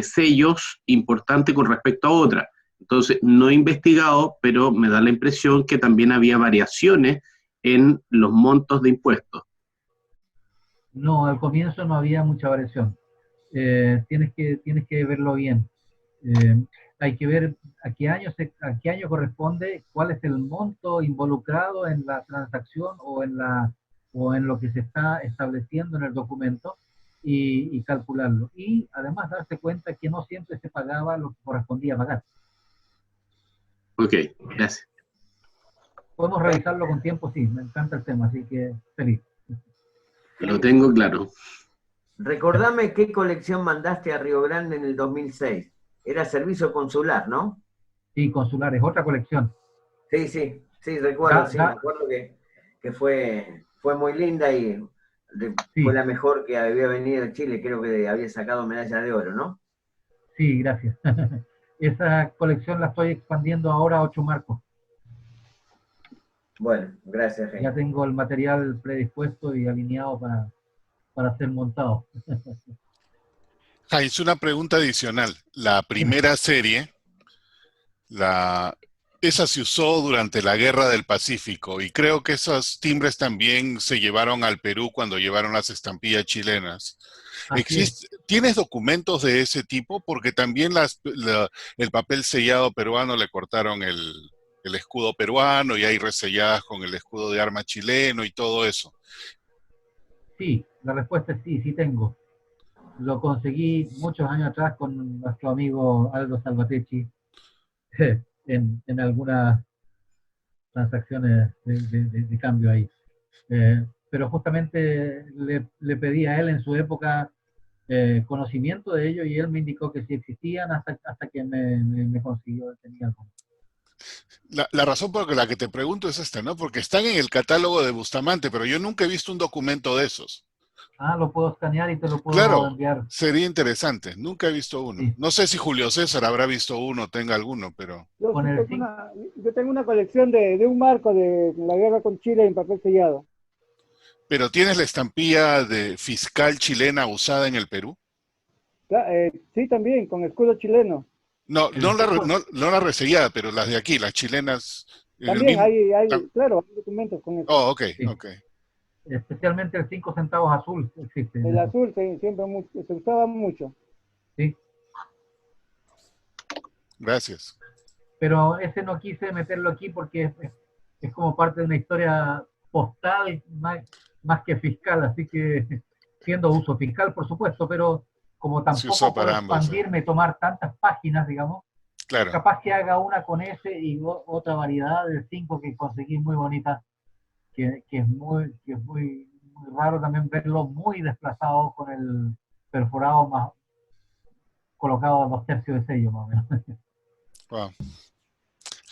sellos importante con respecto a otra. Entonces, no he investigado, pero me da la impresión que también había variaciones en los montos de impuestos. No, al comienzo no había mucha variación. tienes que verlo bien. Hay que ver a qué año corresponde, cuál es el monto involucrado en la transacción o en lo que se está estableciendo en el documento y calcularlo. Y además darse cuenta que no siempre se pagaba lo que correspondía pagar. Ok, gracias. Podemos revisarlo con tiempo, sí, me encanta el tema, así que feliz. Lo tengo claro. Recordame qué colección mandaste a Río Grande en el 2006. Era servicio consular, ¿no? Sí, consular, es otra colección. Sí, recuerdo, me acuerdo que fue muy linda y fue la mejor que había venido de Chile, creo que había sacado medalla de oro, ¿no? Sí, gracias. Esa colección la estoy expandiendo ahora a 8 marcos. Bueno, gracias, Jaime. Ya tengo el material predispuesto y alineado para ser montado. Heinz, una pregunta adicional. La primera serie, esa se usó durante la Guerra del Pacífico y creo que esos timbres también se llevaron al Perú cuando llevaron las estampillas chilenas. ¿Tienes documentos de ese tipo? Porque también el papel sellado peruano le cortaron el escudo peruano y hay reselladas con el escudo de arma chileno y todo eso. Sí, la respuesta es sí, sí tengo. Lo conseguí muchos años atrás con nuestro amigo Aldo Salvatecci en algunas transacciones de cambio ahí. Pero justamente le pedí a él en su época conocimiento de ello y él me indicó que sí existían hasta que me consiguió, tenía algo. La razón por la que te pregunto es esta, ¿no? Porque están en el catálogo de Bustamante, pero yo nunca he visto un documento de esos. Ah, lo puedo escanear y te lo puedo enviar. Sería interesante. Nunca he visto uno. Sí. No sé si Julio César habrá visto uno o tenga alguno, pero... Yo tengo una colección de un marco de la guerra con Chile en papel sellado. ¿Pero tienes la estampilla de fiscal chilena usada en el Perú? Sí, también, con escudo chileno. No la resellada, pero las de aquí, las chilenas. También claro, hay documentos con eso. Oh, ok, sí. Ok. Especialmente el 5 centavos azul existe. El azul siempre se usaba mucho. Sí. Gracias. Pero ese no quise meterlo aquí porque es como parte de una historia postal más que fiscal, así que siendo uso fiscal, por supuesto, pero como tampoco puedo expandirme, tomar tantas páginas, digamos, claro. Capaz que haga una con ese y otra variedad del 5 que conseguí muy bonita, que es muy raro también verlo muy desplazado con el perforado más colocado a 2/3 de sello, más o menos. Wow.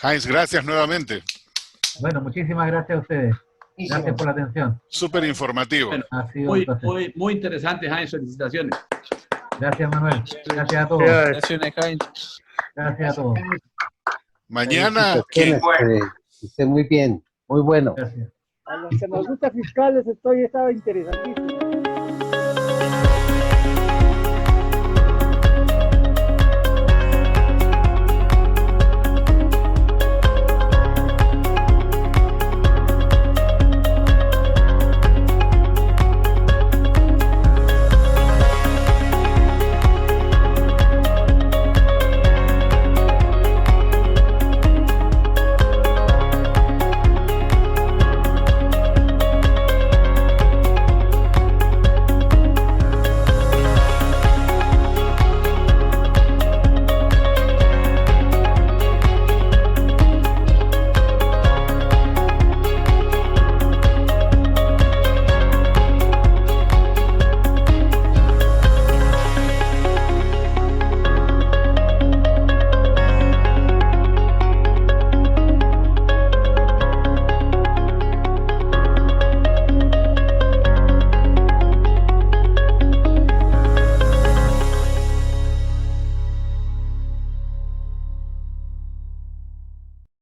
Heinz, gracias nuevamente. Bueno, muchísimas gracias a ustedes. Gracias por la atención. Súper informativo. Bueno, ha sido muy interesante, Heinz. Felicitaciones. Gracias, Manuel. Gracias a todos. Gracias, Heinz. Gracias a todos. Mañana. Esté muy bien. Muy bueno. Gracias. A los que nos gusta fiscales estaba interesantísimo.